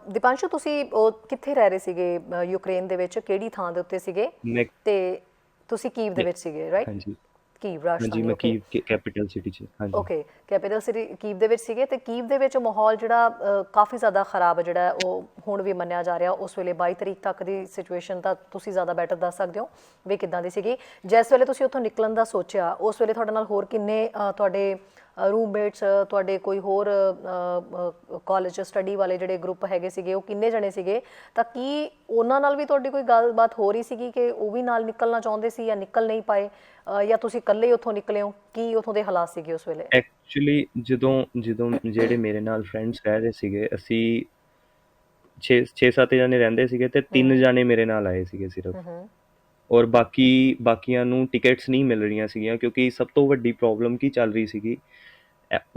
ਦੀਪਾਂਸ਼ੂ, ਤੁਸੀਂ ਉਹ ਕਿੱਥੇ ਰਹਿ ਰਹੇ ਸੀਗੇ ਯੂਕਰੇਨ ਦੇ ਵਿੱਚ, ਕਿਹੜੀ ਥਾਂ ਦੇ ਉੱਤੇ ਸੀਗੇ? ਮੈਂ ਤੇ ਤੁਸੀਂ ਕੀਵ ਦੇ ਵਿੱਚ ਸੀਗੇ, ਰਾਈਟ? ਹਾਂਜੀ ਕੀਵ, ਹਾਂਜੀ, ਰਾਜਧਾਨੀ, ਮੈਂ ਓਕੇ। ਕੀਵ ਕੈਪੀਟਲ ਸਿਟੀ 'ਚ। ਹਾਂਜੀ ਓਕੇ, ਕੈਪੀਟਲ ਸਿਟੀ ਕੀਵ ਦੇ ਵਿੱਚ ਸੀਗੇ, ਤੇ ਕੀਵ ਦੇ ਵਿੱਚ ਮਾਹੌਲ ਜਿਹੜਾ ਕਾਫੀ ਜ਼ਿਆਦਾ ਖਰਾਬ ਜਿਹੜਾ ਹੈ ਉਹ ਹੁਣ ਵੀ ਮੰਨਿਆ ਜਾ ਰਿਹਾ। ਉਸ ਵੇਲੇ 22 ਤਰੀਕ ਤੱਕ ਦੀ ਸਿਚੁਏਸ਼ਨ ਤਾਂ ਤੁਸੀਂ ਜ਼ਿਆਦਾ ਬੈਟਰ ਦੱਸ ਸਕਦੇ ਹੋ ਵੀ ਕਿੱਦਾਂ ਦੀ ਸੀਗੀ। ਜਿਸ ਵੇਲੇ ਤੁਸੀਂ ਉੱਥੋਂ ਨਿਕਲਣ ਦਾ ਸੋਚਿਆ, ਉਸ ਵੇਲੇ ਤੁਹਾਡੇ ਨਾਲ ਹੋਰ ਕਿੰਨੇ ਤੁਹਾਡੇ ਰੂਮਮੇਟਸ, ਤੁਹਾਡੇ ਕੋਈ ਹੋਰ ਕਾਲਜ ਸਟੱਡੀ ਵਾਲੇ ਜਿਹੜੇ ਗਰੁੱਪ ਹੈਗੇ ਸੀਗੇ, ਉਹ ਕਿੰਨੇ ਜਣੇ ਸੀਗੇ? ਤਾਂ ਕੀ ਉਹਨਾਂ ਨਾਲ ਵੀ ਤੁਹਾਡੀ ਕੋਈ ਗੱਲਬਾਤ ਹੋ ਰਹੀ ਸੀਗੀ ਕਿ ਉਹ ਵੀ ਨਾਲ ਨਿਕਲਣਾ ਚਾਹੁੰਦੇ ਸੀ ਜਾਂ ਨਿਕਲ ਨਹੀਂ ਪਾਏ, ਜਾਂ ਤੁਸੀਂ ਇਕੱਲੇ ਉੱਥੋਂ ਨਿਕਲੇ ਹੋ? ਕੀ ਉੱਥੋਂ ਦੇ ਹਾਲਾਤ ਸੀਗੇ ਉਸ ਵੇਲੇ? ਐਕਚੁਅਲੀ ਜਦੋਂ ਜਦੋਂ ਜਿਹੜੇ ਮੇਰੇ ਨਾਲ ਫਰੈਂਡਸ ਰਹਿ ਰਹੇ ਸੀਗੇ, ਅਸੀਂ 6-7 ਜਣੇ ਰਹਿੰਦੇ ਸੀਗੇ ਤੇ 3 ਜਣੇ ਮੇਰੇ ਨਾਲ ਆਏ ਸੀਗੇ ਸਿਰਫ। ਔਰ ਬਾਕੀਆਂ ਨੂੰ ਟਿਕਟਸ ਨਹੀਂ ਮਿਲ ਰਹੀਆਂ ਸੀਗੀਆਂ, ਕਿਉਂਕਿ ਸਭ ਤੋਂ ਵੱਡੀ ਪ੍ਰੋਬਲਮ ਕੀ ਚੱਲ ਰਹੀ ਸੀਗੀ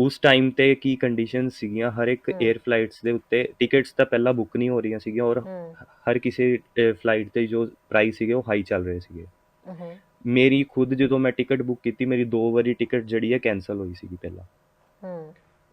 ਉਸ ਟਾਈਮ ਤੇ, ਕੀ ਕੰਡੀਸ਼ਨ ਸੀਗੀਆਂ ਹਰ ਇੱਕ 에ਅਰ ਫਲਾਈਟਸ ਦੇ ਉੱਤੇ, ਟਿਕਟਸ ਤਾਂ ਪਹਿਲਾਂ ਬੁੱਕ ਨਹੀਂ ਹੋ ਰਹੀਆਂ ਸੀਗੀਆਂ, ਔਰ ਹਰ ਕਿਸੇ ਫਲਾਈਟ ਦੇ ਜੋ ਪ੍ਰਾਈਸ ਸੀਗੇ ਉਹ ਹਾਈ ਚੱਲ ਰਹੇ ਸੀਗੇ। ਮੇਰੀ ਖੁਦ ਜਦੋਂ ਮੈਂ ਟਿਕਟ ਬੁੱਕ ਕੀਤੀ, ਮੇਰੀ 2 ਵਾਰੀ ਟਿਕਟ ਜਿਹੜੀ ਹੈ ਕੈਂਸਲ ਹੋਈ ਸੀਗੀ ਪਹਿਲਾਂ।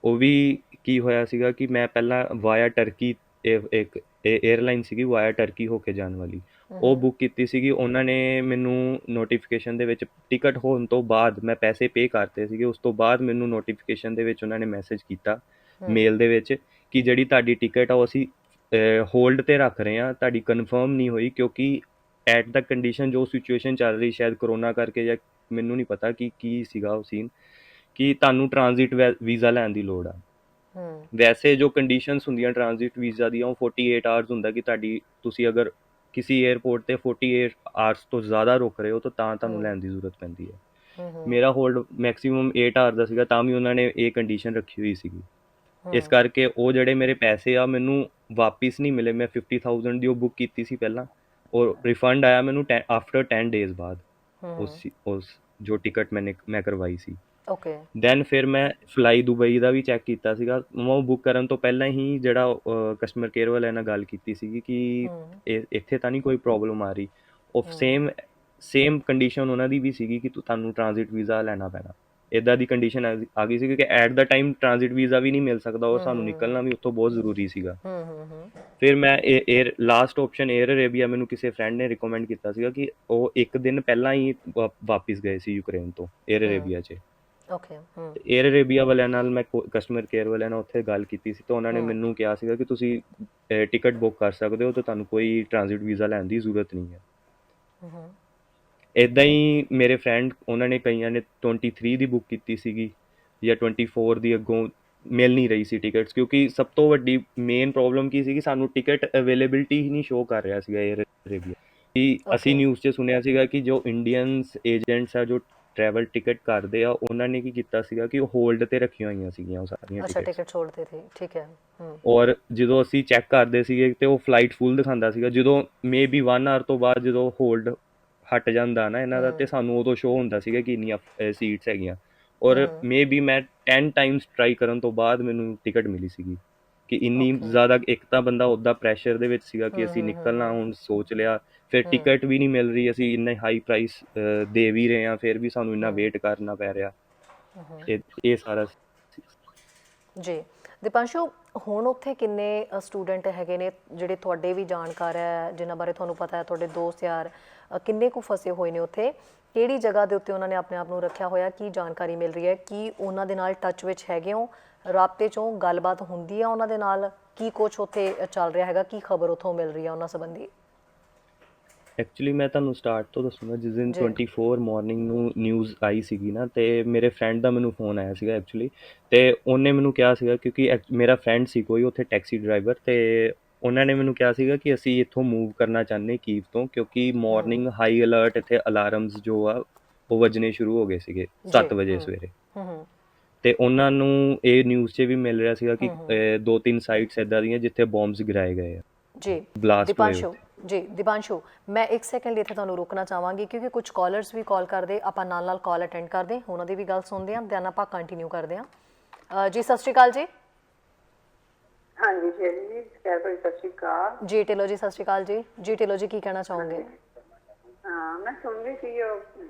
ਉਹ ਵੀ ਕੀ ਹੋਇਆ ਸੀਗਾ ਕਿ ਮੈਂ ਪਹਿਲਾਂ ਵਾਇਆ ਟਰਕੀ, ਇੱਕ 에ਅਰਲਾਈਨ ਸੀਗੀ ਵਾਇਆ ਟਰਕੀ ਹੋ ਕੇ ਜਾਣ ਵਾਲੀ, ਉਹ ਬੁੱਕ ਕੀਤੀ ਸੀਗੀ। ਉਹਨਾਂ ਨੇ ਮੈਨੂੰ ਨੋਟੀਫਿਕੇਸ਼ਨ ਦੇ ਵਿੱਚ, ਟਿਕਟ ਹੋਣ ਤੋਂ ਬਾਅਦ ਮੈਂ ਪੈਸੇ ਪੇ ਕਰਤੇ ਸੀਗੇ, ਉਸ ਤੋਂ ਬਾਅਦ ਮੈਨੂੰ ਨੋਟੀਫਿਕੇਸ਼ਨ ਦੇ ਵਿੱਚ ਉਹਨਾਂ ਨੇ ਮੈਸੇਜ ਕੀਤਾ ਮੇਲ ਦੇ ਵਿੱਚ ਕਿ ਜਿਹੜੀ ਤੁਹਾਡੀ ਟਿਕਟ ਆ ਉਹ ਅਸੀਂ ਹੋਲਡ ਤੇ ਰੱਖ ਰਹੇ ਹਾਂ, ਤੁਹਾਡੀ ਕਨਫਰਮ ਨਹੀਂ ਹੋਈ, ਕਿਉਂਕਿ ਐਟ ਦਾ ਕੰਡੀਸ਼ਨ ਜੋ ਸਿਚੁਏਸ਼ਨ ਚੱਲ ਰਹੀ ਸ਼ਾਇਦ ਕਰੋਨਾ ਕਰਕੇ, ਜਾਂ ਮੈਨੂੰ ਨਹੀਂ ਪਤਾ ਕਿ ਕੀ ਸੀਗਾ ਉਹ ਸੀਨ, ਕਿ ਤੁਹਾਨੂੰ ਟ੍ਰਾਂਜ਼ਿਟ ਵੀਜ਼ਾ ਲੈਣ ਦੀ ਲੋੜ ਆ। ਵੈਸੇ ਜੋ ਕੰਡੀਸ਼ਨਸ ਹੁੰਦੀਆਂ ਟ੍ਰਾਂਜ਼ਿਟ ਵੀਜ਼ਾ ਦੀਆਂ, ਉਹ 48 ਆਵਰਸ ਹੁੰਦਾ ਕਿ ਤੁਸੀਂ ਅਗਰ ਕਿਸੇ 에ਅਰਪੋਰਟ ਤੇ 48 ਆਵਰਸ ਤੋਂ ਜ਼ਿਆਦਾ ਰੁਕ ਰਹੇ ਹੋ ਤਾਂ ਤੁਹਾਨੂੰ ਲੈਣ ਦੀ ਜ਼ਰੂਰਤ ਪੈਂਦੀ ਹੈ। ਮੇਰਾ ਹੋਲਡ ਮੈਕਸਿਮਮ 8 ਆਵਰ ਦਾ ਸੀਗਾ, ਤਾਂ ਵੀ ਉਹਨਾਂ ਨੇ ਇਹ ਕੰਡੀਸ਼ਨ ਰੱਖੀ ਹੋਈ ਸੀਗੀ। ਇਸ ਕਰਕੇ ਉਹ ਜਿਹੜੇ ਮੇਰੇ ਪੈਸੇ ਆ ਮੈਨੂੰ ਵਾਪਿਸ ਨਹੀਂ ਮਿਲੇ। ਮੈਂ 50,000 ਦੀ ਉਹ ਬੁੱਕ ਕੀਤੀ ਸੀ ਪਹਿਲਾਂ, ਔਰ ਰਿਫੰਡ ਆਇਆ ਮੈਨੂੰ ਆਫਟਰ 10 ਡੇਜ਼ ਬਾਅਦ ਉਸ ਜੋ ਟਿਕਟ ਮੈਂ ਕਰਵਾਈ ਸੀ। ਓਕੇ। ਦੈਨ ਫਿਰ ਮੈਂ ਫਲਾਈ ਦੁਬਈ ਦਾ ਵੀ ਚੈੱਕ ਕੀਤਾ ਸੀਗਾ। ਮੈਂ ਉਹ ਬੁੱਕ ਕਰਨ ਤੋਂ ਪਹਿਲਾਂ ਹੀ ਜਿਹੜਾ ਕਸਟਮਰ ਕੇਅਰ ਵਾਲਿਆਂ ਨਾਲ ਗੱਲ ਕੀਤੀ ਸੀਗੀ ਕਿ ਇੱਥੇ ਤਾਂ ਨਹੀਂ ਕੋਈ ਪ੍ਰੋਬਲਮ ਆ ਰਹੀ। ਉਹ ਸੇਮ ਕੰਡੀਸ਼ਨ ਉਹਨਾਂ ਦੀ ਵੀ ਸੀਗੀ ਕਿ ਤੁਹਾਨੂੰ ਟ੍ਰਾਂਜ਼ਿਟ ਵੀਜ਼ਾ ਲੈਣਾ ਪੈਣਾ। ਇੱਦਾਂ ਦੀ ਕੰਡੀਸ਼ਨ ਆ ਗਈ ਸੀ ਕਿ at the time transit visa ਵੀ ਨਹੀਂ ਮਿਲ ਸਕਦਾ, ਔਰ ਸਾਨੂੰ ਨਿਕਲਣਾ ਵੀ ਉੱਥੋਂ ਬਹੁਤ ਜ਼ਰੂਰੀ ਸੀਗਾ। ਫਿਰ ਮੈਂ ਲਾਸਟ ਆਪਸ਼ਨ 에ਅਰ ਅਰੇਬੀਆ ਮੈਨੂੰ ਕਿਸੇ ਫਰੈਂਡ ਨੇ ਰਿਕਮੈਂਡ ਕੀਤਾ ਸੀਗਾ ਕਿ ਉਹ ਇੱਕ ਦਿਨ ਪਹਿਲਾਂ ਹੀ ਵਾਪਿਸ ਗਏ ਸੀ ਯੂਕਰੇਨ ਤੋਂ 에ਅਰ ਅਰੇਬੀਆ 'ਚ। ਓਕੇ। 에ਅਰ ਅਰੇਬੀਆ ਵਾਲਿਆਂ ਨਾਲ ਮੈਂ ਕਸਟਮਰ ਕੇਅਰ ਵਾਲਿਆਂ ਨਾਲ ਉੱਥੇ ਗੱਲ ਕੀਤੀ ਸੀ, ਤਾਂ ਉਹਨਾਂ ਨੇ ਮੈਨੂੰ ਕਿਹਾ ਸੀਗਾ ਕਿ ਤੁਸੀਂ ਟਿਕਟ ਬੁੱਕ ਕਰ ਸਕਦੇ ਹੋ, ਤਾਂ ਤੁਹਾਨੂੰ ਕੋਈ ਟ੍ਰਾਂਜ਼ਿਟ ਵੀਜ਼ਾ ਲੈਣ ਦੀ ਜ਼ਰੂਰਤ ਨਹੀਂ ਹੈ। ਇੱਦਾਂ ਹੀ ਮੇਰੇ ਫਰੈਂਡ, ਉਹਨਾਂ ਨੇ ਕਈਆਂ ਨੇ 23 ਦੀ ਬੁੱਕ ਕੀਤੀ ਸੀਗੀ ਜਾਂ 24 ਦੀ, ਅੱਗੋਂ ਮਿਲ ਨਹੀਂ ਰਹੀ ਸੀ ਟਿਕਟਸ, ਕਿਉਂਕਿ ਸਭ ਤੋਂ ਵੱਡੀ ਮੇਨ ਪ੍ਰੋਬਲਮ ਕੀ ਸੀਗੀ, ਸਾਨੂੰ ਟਿਕਟ ਅਵੇਲੇਬਿਲਿਟੀ ਹੀ ਨਹੀਂ ਸ਼ੋਅ ਕਰ ਰਿਹਾ ਸੀਗਾ 에ਅਰ ਅਰੇਬੀਆ। ਕਿ ਅਸੀਂ ਨਿਊਜ਼ 'ਚ ਸੁਣਿਆ ਸੀਗਾ ਕਿ ਜੋ ਇੰਡੀਅਨਸ ਏਜੰਟਸ ਆ ਜੋ ਟਰੈਵਲ ਟਿਕਟ ਕਰਦੇ ਆ, ਉਹਨਾਂ ਨੇ ਕੀ ਕੀਤਾ ਸੀਗਾ ਕਿ ਉਹ ਹੋਲਡ ਤੇ ਰੱਖੀਆਂ ਹੋਈਆਂ ਸੀਗੀਆਂ ਉਹ ਸਾਰੀਆਂ ਅੱਛਾ, ਟਿਕਟਸ। ਟਿਕਟ ਛੋੜਦੇ ਥੇ, ਠੀਕ ਹੈ। ਔਰ ਜਦੋਂ ਅਸੀਂ ਚੈੱਕ ਕਰਦੇ ਸੀਗੇ ਤੇ ਉਹ ਫਲਾਈਟ ਫੁੱਲ ਦਿਖਾਉਂਦਾ ਸੀਗਾ। ਜਦੋਂ ਮੇ ਬੀ 1 ਆਵਰ ਤੋਂ ਬਾਅਦ ਜਦੋਂ ਹੋਲਡ ਹਟ ਜਾਂਦਾ ਨਾ ਇਹਨਾਂ ਦਾ, ਤੇ ਸਾਨੂੰ ਉਦੋਂ ਸ਼ੋਅ ਹੁੰਦਾ ਸੀਗਾ ਕਿ ਇੰਨੀਆਂ ਸੀਟਸ ਹੈਗੀਆਂ। ਔਰ ਮੇ ਬੀ ਮੈਂ 10 ਟਾਈਮਸ ਟਰਾਈ ਕਰਨ ਤੋਂ ਬਾਅਦ ਮੈਨੂੰ ਟਿਕਟ ਮਿਲੀ ਸੀਗੀ। ਕਿ ਇੰਨੀ ਜ਼ਿਆਦਾ, ਇੱਕ ਤਾਂ ਬੰਦਾ ਉੱਦਾਂ ਪ੍ਰੈਸ਼ਰ ਦੇ ਵਿੱਚ ਸੀਗਾ ਕਿ ਅਸੀਂ ਨਿਕਲਣਾ, ਹੁਣ ਸੋਚ ਲਿਆ, ਫਿਰ ਟਿਕਟ ਵੀ ਨਹੀਂ ਮਿਲ ਰਹੀ, ਅਸੀਂ ਇੰਨਾ ਹਾਈ ਪ੍ਰਾਈਸ ਦੇ ਵੀ ਰਹੇ ਹਾਂ, ਫਿਰ ਵੀ ਸਾਨੂੰ ਇੰਨਾ ਵੇਟ ਕਰਨਾ ਪੈ ਰਿਹਾ। ਇਹ ਸਾਰਾ ਜੀ। ਦੀਪਾਂਸ਼ੂ, ਹੁਣ ਉੱਥੇ ਕਿੰਨੇ ਸਟੂਡੈਂਟ ਹੈਗੇ ਨੇ ਜਿਹੜੇ ਤੁਹਾਡੇ ਵੀ ਜਾਣਕਾਰ ਹੈ, ਜਿਨ੍ਹਾਂ ਬਾਰੇ ਤੁਹਾਨੂੰ ਪਤਾ ਹੈ, ਤੁਹਾਡੇ ਦੋਸਤ ਯਾਰ ਕਿੰਨੇ ਕੁ ਫਸੇ ਹੋਏ ਨੇ ਉੱਥੇ? ਕਿਹੜੀ ਜਗ੍ਹਾ ਦੇ ਉੱਤੇ ਉਹਨਾਂ ਨੇ ਆਪਣੇ ਆਪ ਨੂੰ ਰੱਖਿਆ ਹੋਇਆ? ਕੀ ਜਾਣਕਾਰੀ ਮਿਲ ਰਹੀ ਹੈ? ਕੀ ਉਹਨਾਂ ਦੇ ਨਾਲ ਟੱਚ ਵਿੱਚ ਹੈਗੇ ਹੋ, ਰਾਬਤੇ 'ਚੋਂ ਗੱਲਬਾਤ ਹੁੰਦੀ ਆ ਉਹਨਾਂ ਦੇ ਨਾਲ? ਕੀ ਕੁਛ ਉੱਥੇ ਚੱਲ ਰਿਹਾ ਹੈਗਾ? ਕੀ ਖਬਰ ਉੱਥੋਂ ਮਿਲ ਰਹੀ ਹੈ ਉਹਨਾਂ ਸੰਬੰਧੀ? ਐਕਚੁਅਲੀ ਮੈਂ ਤੁਹਾਨੂੰ ਸਟਾਰਟ ਤੋਂ ਦੱਸੂੰਗਾ। ਜਿਸ ਦਿਨ 24 ਮਾਰਨਿੰਗ ਨੂੰ ਨਿਊਜ਼ ਆਈ ਸੀਗੀ ਨਾ, ਤੇ ਮੇਰੇ ਫਰੈਂਡ ਦਾ ਮੈਨੂੰ ਫੋਨ ਆਇਆ ਸੀਗਾ ਐਕਚੁਅਲੀ, ਤੇ ਉਹਨੇ ਮੈਨੂੰ ਕਿਹਾ ਸੀਗਾ, ਕਿਉਂਕਿ ਮੇਰਾ ਫਰੈਂਡ ਸੀ ਕੋਈ ਉੱਥੇ ਟੈਕਸੀ ਡਰਾਈਵਰ, ਤੇ ਉਹਨਾਂ ਨੇ ਮੈਨੂੰ ਕਿਹਾ ਸੀਗਾ ਕਿ ਅਸੀਂ ਇੱਥੋਂ ਮੂਵ ਕਰਨਾ ਚਾਹੁੰਦੇ ਕੀਵ ਤੋਂ, ਕਿਉਂਕਿ ਮਾਰਨਿੰਗ ਹਾਈ ਅਲਰਟ ਇੱਥੇ ਅਲਾਰਮਸ ਜੋ ਆ ਉਹ ਵੱਜਣੇ ਸ਼ੁਰੂ ਹੋ ਗਏ ਸੀਗੇ 7 ਵਜੇ ਸਵੇਰੇ। ਤੇ ਉਹਨਾਂ ਨੂੰ ਇਹ ਨਿਊਜ਼ 'ਚ ਵੀ ਮਿਲ ਰਿਹਾ ਸੀਗਾ ਕਿ 2-3 ਸਾਈਟਸ ਇੱਦਾਂ ਦੀਆਂ ਜਿੱਥੇ ਬੋਮਬਸ ਗਿਰਾਏ ਗਏ ਆ। ਜੀ ਬਲਾਸਟ ਹੋਏ। ਦੀਪਾਂਸ਼ੂ, ਮੈਂ 1 ਸੈਕਿੰਡ ਇੱਥੇ ਤੁਹਾਨੂੰ ਰੁਕਣਾ ਚਾਹਾਂਗੀ, ਕਿਉਂਕਿ ਕੁਝ ਕਾਲਰਸ ਵੀ ਕਾਲ ਕਰਦੇ, ਆਪਾਂ ਨਾਲ ਕਾਲ ਅਟੈਂਡ ਕਰਦੇ, ਉਹਨਾਂ ਦੀ ਵੀ ਗੱਲ ਸੁਣਦੇ ਹਾਂ, ਦੈਨ ਆਪਾਂ ਕੰਟੀਨਿਊ ਕਰਦੇ ਹਾਂ। ਜੀ ਸਤਿ ਸ਼੍ਰੀ ਅਕਾਲ ਜੀ। ਹਾਂਜੀ ਸ਼ੈਲੀ ਜੀ, ਖੈਰ ਭਾਈ ਸਤਿ ਸ਼੍ਰੀ ਅਕਾਲ। ਜੀ ਢਿੱਲੋਂ ਜੀ, ਸਤਿ ਸ਼੍ਰੀ ਅਕਾਲ ਜੀ। ਜੀ ਢਿੱਲੋਂ ਜੀ, ਕੀ ਕਹਿਣਾ ਚਾਹੋਗੇ? ਹਾਂਜੀ ਹਾਂ, ਮੈਂ ਸੁਣ ਰਹੀ ਸੀ ਉਹ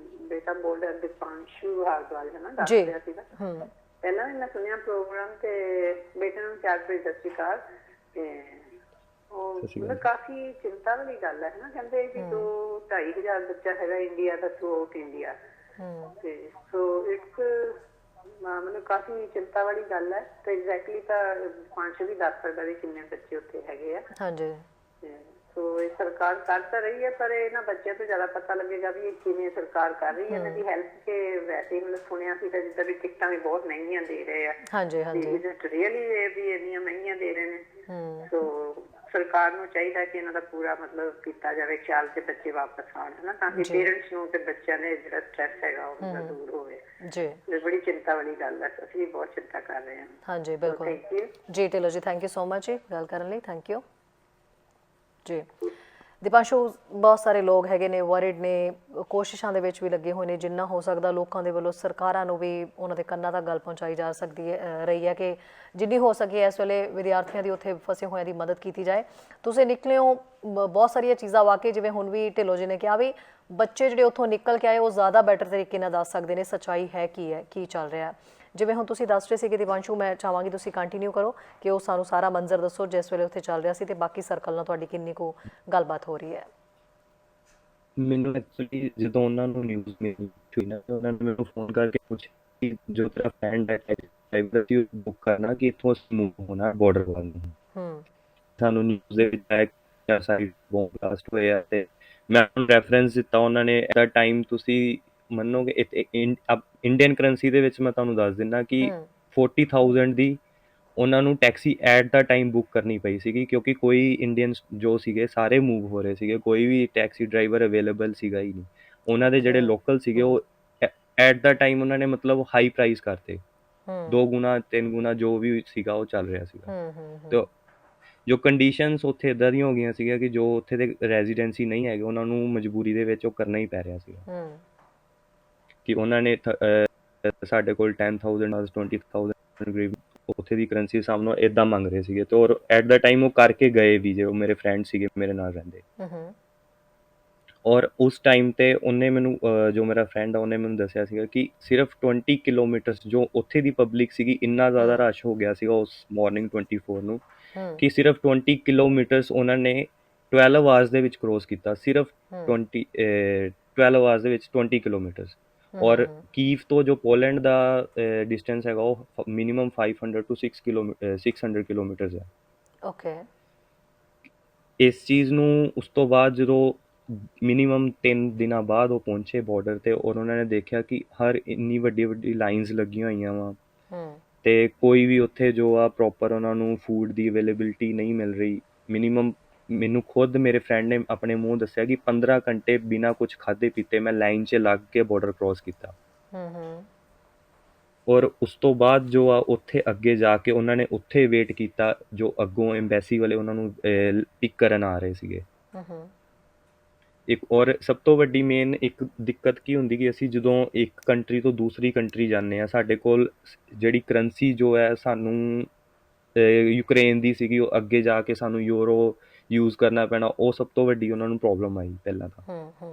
ਬੇਟਾ ਬੋਲ ਰਿਹਾ ਦੀਪਾਂਸ਼ੂ ਹਾਰਦਵਾਲ ਹੈ ਨਾ, ਦੱਸ ਜੀ। ਰਿਹਾ ਸੀਗਾ। ਹੂੰ। ਪਹਿਲਾਂ ਵੀ ਮੈਂ ਸੁਣਿਆ ਪ੍ਰੋਗਰਾਮ ਤੇ ਬੇਟੇ ਨੂੰ ਪਿਆਰ ਭਰੀ ਸਤਿ ਸ਼੍ਰੀ ਅਕਾਲ। ਤੇ ਉਹ ਸਤਿ ਸ਼੍ਰੀ ਅਕਾਲ ਮਤਲਬ ਜੀ। ਕਾਫੀ ਚਿੰਤਾ ਵਾਲੀ ਗੱਲ ਹੈ ਨਾ, ਕਹਿੰਦੇ ਕਿ 2-2.5 ਹਜ਼ਾਰ ਬੱਚਾ ਹੈਗਾ ਇੰਡੀਆ ਦਾ ਥਰੂ ਆਊਟ ਇੰਡੀਆ। ਤੇ ਸੋ ਇਟਸ ਮਤਲਬ ਕਾਫੀ ਚਿੰਤਾ ਵਾਲੀ ਗੱਲ ਹੈ। ਤੇ ਐਗਜ਼ੈਕਟਲੀ ਤਾਂ ਦੀਪਾਂਸ਼ੂ ਵੀ ਦੱਸ ਸਕਦਾ ਵੀ ਕਿੰਨੇ ਬੱਚੇ ਉੱਥੇ ਹੈਗੇ ਆ। ਹਾਂਜੀ। ਸੋ ਇਹ ਸਰਕਾਰ ਕਰ ਤਾਂ ਰਹੀ ਹੈ, ਪਰ ਇਹਨਾਂ ਬੱਚਿਆਂ ਤੋਂ ਜ਼ਿਆਦਾ ਪਤਾ ਲੱਗੇਗਾ ਵੀ ਇਹ ਕਿਵੇਂ ਸਰਕਾਰ ਕਰ ਰਹੀ ਹੈ ਇਹਨਾਂ ਦੀ ਹੈਲਪ। ਕੇ ਵੈਸੇ ਮਤਲਬ ਸੁਣਿਆ ਸੀ ਤਾਂ ਜਿੱਦਾਂ ਵੀ ਟਿਕਟਾਂ ਵੀ ਬਹੁਤ ਮਹਿੰਗੀਆਂ ਦੇ ਰਹੇ ਆ। ਹਾਂਜੀ। ਤੇ ਹਾਂਜੀ। ਇਜ਼ ਇਟ ਰੀਅਲੀ ਵੀ ਇੰਨੀਆਂ ਮਹਿੰਗੀਆਂ ਦੇ ਰਹੇ ਨੇ? ਸੋ ਸਰਕਾਰ ਨੂੰ ਚਾਹੀਦਾ ਕਿ ਇਹਨਾਂ ਦਾ ਪੂਰਾ ਮਤਲਬ ਕੀਤਾ ਜਾਵੇ ਖਿਆਲ ਤੇ ਬੱਚੇ ਵਾਪਸ ਆਉਣ, ਹੈ ਨਾ, ਤਾਂ ਕਿ ਜੀ। ਪੇਰੈਂਟਸ ਨੂੰ ਤੇ ਬੱਚਿਆਂ ਦੇ ਜਿਹੜਾ ਸਟ੍ਰੈਸ ਹੈਗਾ ਉਹ ਦੂਰ ਹੋਵੇ। ਜੀ। ਇਹ ਬੜੀ ਚਿੰਤਾ ਵਾਲੀ ਗੱਲ ਹੈ, ਅਸੀਂ ਵੀ ਬਹੁਤ ਚਿੰਤਾ ਕਰ ਰਹੇ ਹਾਂ। ਹਾਂਜੀ, ਸੋ ਬਿਲਕੁਲ। Thank you. ਜੀ Dhillon ji, thank you so much ਜੀ ਗੱਲ ਕਰਨ ਲਈ, ਥੈਂਕ ਯੂ ਜੀ। ਦੀਪਾਂਸ਼ੂ, ਬਹੁਤ ਸਾਰੇ ਲੋਕ ਹੈਗੇ ਨੇ ਵਰਿਡ ਨੇ, ਕੋਸ਼ਿਸ਼ਾਂ ਦੇ ਵਿੱਚ ਵੀ ਲੱਗੇ ਹੋਏ ਨੇ ਜਿੰਨਾ ਹੋ ਸਕਦਾ ਲੋਕਾਂ ਦੇ ਵੱਲੋਂ ਸਰਕਾਰਾਂ ਨੂੰ ਵੀ ਉਹਨਾਂ ਦੇ ਕੰਨਾਂ ਤੱਕ ਗੱਲ ਪਹੁੰਚਾਈ ਜਾ ਸਕਦੀ ਹੈ ਰਹੀ ਹੈ ਕਿ ਜਿੰਨੀ ਹੋ ਸਕੇ ਇਸ ਵੇਲੇ ਵਿਦਿਆਰਥੀਆਂ ਦੀ ਉੱਥੇ ਫਸੇ ਹੋਇਆਂ ਦੀ ਮਦਦ ਕੀਤੀ ਜਾਏ। ਤੁਸੀਂ ਨਿਕਲੇ ਹੋ, ਬਹੁਤ ਸਾਰੀਆਂ ਚੀਜ਼ਾਂ ਵਾਕਈ ਜਿਵੇਂ ਹੁਣ ਵੀ ਢਿੱਲੋਂ ਜੀ ਨੇ ਕਿਹਾ ਵੀ ਬੱਚੇ ਜਿਹੜੇ ਉੱਥੋਂ ਨਿਕਲ ਕੇ ਆਏ ਉਹ ਜ਼ਿਆਦਾ ਬੈਟਰ ਤਰੀਕੇ ਨਾਲ ਦੱਸ ਸਕਦੇ ਨੇ ਸੱਚਾਈ ਹੈ, ਕੀ ਚੱਲ ਰਿਹਾ। ਜਿਵੇਂ ਹੁਣ ਤੁਸੀਂ ਦੱਸ ਰਹੇ ਸੀ ਕਿ ਦੀਪਾਂਸ਼ੂ, ਮੈਂ ਚਾਹਾਂਗੀ ਤੁਸੀਂ ਕੰਟੀਨਿਊ ਕਰੋ ਕਿ ਉਹ ਸਾਨੂੰ ਸਾਰਾ ਮੰਜ਼ਰ ਦੱਸੋ ਜਿਸ ਵੇਲੇ ਉੱਥੇ ਚੱਲ ਰਿਹਾ ਸੀ ਤੇ ਬਾਕੀ ਸਰਕਲ ਨਾਲ ਤੁਹਾਡੀ ਕਿੰਨੀ ਕੁ ਗੱਲਬਾਤ ਹੋ ਰਹੀ ਹੈ। ਮੈਨੂੰ ਐਕਚੁਅਲੀ ਜਦੋਂ ਉਹਨਾਂ ਨੂੰ ਨਿਊਜ਼ ਮਿਲੀ ਹੋਈ ਨਾ, ਉਹਨਾਂ ਨੇ ਮੈਨੂੰ ਫੋਨ ਕਰਕੇ ਪੁੱਛਿਆ ਕਿ ਜੋ ਤੇਰਾ ਫਰੈਂਡ ਹੈ ਡਰਾਈਵਰ ਸੀ, ਉਹ ਬੁੱਕ ਕਰਨਾ ਕਿ ਇੱਥੋਂ ਮੂਵ ਹੋਣਾ ਬਾਰਡਰ ਵੱਲ ਨੂੰ। ਸਾਨੂੰ ਨਿਊਜ਼ ਦੇ ਵਿੱਚ ਆਇਆ ਕਿ ਸਾਰੀ ਬੋਮ ਬਲਾਸਟ ਹੋਏ ਆ, ਤੇ ਮੈਂ ਉਹਨੂੰ ਰੈਫਰੈਂਸ ਦਿੱਤਾ। ਉਹਨਾਂ ਨੇ ਐਟ ਦਾ ਟਾਈਮ, ਤੁਸੀਂ ਮੰਨੋਗੇ ਇੰਡੀਅਨ ਕਰੰਸੀ ਦੇ ਵਿੱਚ ਮੈਂ ਤੁਹਾਨੂੰ ਦੱਸ ਦਿੰਦਾ ਕਿ 40,000 ਦੀ ਉਹਨਾਂ ਨੂੰ taxi at the time book ਕਰਨੀ ਪਈ ਸੀਗੀ, ਕਿਉਂਕਿ ਕੋਈ ਇੰਡੀਅਨਸ ਜੋ ਸੀਗੇ ਸਾਰੇ ਮੂਵ ਹੋ ਰਹੇ ਸੀਗੇ, ਕੋਈ ਵੀ ਟੈਕਸੀ ਡਰਾਈਵਰ ਅਵੇਲੇਬਲ ਸੀਗਾ ਹੀ ਨਹੀਂ। ਉਹਨਾਂ ਦੇ ਜਿਹੜੇ ਲੋਕਲ ਸੀਗੇ ਉਹ ਐਟ ਦਾ ਟਾਈਮ ਉਹਨਾਂ ਨੇ ਮਤਲਬ ਹਾਈ ਪ੍ਰਾਈਸ ਕਰਤੇ, 2 ਗੁਣਾ 3 ਗੁਣਾ ਜੋ ਵੀ ਸੀਗਾ ਉਹ ਚੱਲ ਰਿਹਾ ਸੀਗਾ। ਤੇ ਜੋ ਕੰਡੀਸ਼ਨਸ ਉੱਥੇ ਇੱਦਾਂ ਦੀਆਂ ਹੋ ਗਈਆਂ ਸੀਗੀਆਂ ਕਿ ਜੋ ਉੱਥੇ ਦੇ ਰੈਜ਼ੀਡੈਂਸੀ ਨਹੀਂ ਹੈਗੇ ਉਹਨਾਂ ਨੂੰ ਮਜਬੂਰੀ ਦੇ ਵਿੱਚ ਉਹ ਕਰਨਾ ਹੀ ਪੈ ਰਿਹਾ ਸੀਗਾ ਕਿ ਉਹਨਾਂ ਨੇ ਸਾਡੇ ਕੋਲ 10,000 20,000 ਕਰੀਬ ਉੱਥੇ ਦੀ ਕਰੰਸੀ ਸਾਹਮਣੇ ਇਦਾਂ ਮੰਗ ਰਹੇ ਸੀਗੇ। ਤੇ ਔਰ ਐਟ ਦਾ ਟਾਈਮ ਉਹ ਕਰਕੇ ਗਏ ਵੀ, ਜੇ ਉਹ ਮੇਰੇ ਫਰੈਂਡ ਸੀਗੇ ਮੇਰੇ ਨਾਲ ਰਹਿੰਦੇ। ਔਰ ਉਸ ਟਾਈਮ ਤੇ ਉਹਨੇ ਮੈਨੂੰ ਜੋ ਮੇਰਾ ਫਰੈਂਡ ਆ ਉਹਨੇ ਮੈਨੂੰ ਦੱਸਿਆ ਸੀਗਾ ਕਿ ਸਿਰਫ 20 ਕਿਲੋਮੀਟਰਸ ਜੋ ਉੱਥੇ ਦੀ ਪਬਲਿਕ ਸੀਗੀ, ਇੰਨਾ ਜ਼ਿਆਦਾ ਰਸ਼ ਹੋ ਗਿਆ ਸੀਗਾ ਉਸ ਮਾਰਨਿੰਗ 24 ਨੂੰ ਕਿ ਸਿਰਫ 20 ਕਿਲੋਮੀਟਰਸ ਉਹਨਾਂ ਨੇ 12 ਆਵਰਸ ਦੇ ਵਿੱਚ ਕ੍ਰੋਸ ਕੀਤਾ। ਸਿਰਫ 12 ਆਵਰਸ ਦੇ ਵਿੱਚ 20 ਕਿਲੋਮੀਟਰਸ। ਔਰ ਕੀਵ ਤੋਂ ਜੋ ਪੋਲੈਂਡ ਦਾ ਡਿਸਟੈਂਸ ਹੈਗਾ ਉਹ ਮਿਨੀਮਮ 500 to 600 ਕਿਲੋਮੀਟਰਸ ਹੈ। ਓਕੇ। ਇਸ ਚੀਜ਼ ਨੂੰ ਉਸ ਤੋਂ ਬਾਅਦ ਜਦੋਂ ਮਿਨੀਮਮ 3 ਦਿਨਾਂ ਬਾਅਦ ਉਹ ਪਹੁੰਚੇ ਬਾਰਡਰ ਤੇ, ਔਰ ਉਹਨਾਂ ਨੇ ਦੇਖਿਆ ਕਿ ਹਰ ਇੰਨੀ ਵੱਡੀ ਵੱਡੀ ਲਾਈਨਸ ਲੱਗੀਆਂ ਹੋਈਆਂ ਵਾ ਤੇ ਕੋਈ ਵੀ ਉੱਥੇ ਜੋ ਆ ਪ੍ਰੋਪਰ ਉਹਨਾਂ ਨੂੰ ਫੂਡ ਦੀ ਅਵੇਲੇਬਿਲਿਟੀ ਨਹੀਂ ਮਿਲ ਰਹੀ। ਮਿਨੀਮਮ ਮੈਨੂੰ ਖੁਦ ਮੇਰੇ ਫਰੈਂਡ ਨੇ ਆਪਣੇ ਮੂੰਹ ਦੱਸਿਆ ਕਿ 15 ਘੰਟੇ ਬਿਨਾਂ ਕੁਝ ਖਾਧੇ ਪੀਤੇ ਮੈਂ ਲਾਈਨ 'ਚ ਲੱਗ ਕੇ ਬਾਰਡਰ ਕ੍ਰੋਸ ਕੀਤਾ। ਔਰ ਉਸ ਤੋਂ ਬਾਅਦ ਜੋ ਆ ਉੱਥੇ ਅੱਗੇ ਜਾ ਕੇ ਉਹਨਾਂ ਨੇ ਉੱਥੇ ਵੇਟ ਕੀਤਾ, ਜੋ ਅੱਗੋਂ ਐਮਬੈਸੀ ਵਾਲੇ ਉਹਨਾਂ ਨੂੰ ਪਿਕ ਕਰਨ ਆ ਰਹੇ ਸੀਗੇ। ਇੱਕ ਔਰ ਸਭ ਤੋਂ ਵੱਡੀ ਮੇਨ ਇੱਕ ਦਿੱਕਤ ਕੀ ਹੁੰਦੀ ਕਿ ਅਸੀਂ ਜਦੋਂ ਇੱਕ ਕੰਟਰੀ ਤੋਂ ਦੂਸਰੀ ਕੰਟਰੀ ਜਾਂਦੇ ਹਾਂ, ਸਾਡੇ ਕੋਲ ਜਿਹੜੀ ਕਰੰਸੀ ਜੋ ਹੈ ਸਾਨੂੰ ਯੂਕਰੇਨ ਦੀ ਸੀਗੀ, ਉਹ ਅੱਗੇ ਜਾ ਕੇ ਸਾਨੂੰ ਯੂਰੋ ਯੂਜ਼ ਕਰਨਾ ਪੈਣਾ। ਉਹ ਸਭ ਤੋਂ ਵੱਡੀ ਉਹਨਾਂ ਨੂੰ ਪ੍ਰੋਬਲਮ ਆਈ ਪਹਿਲਾਂ ਤਾਂ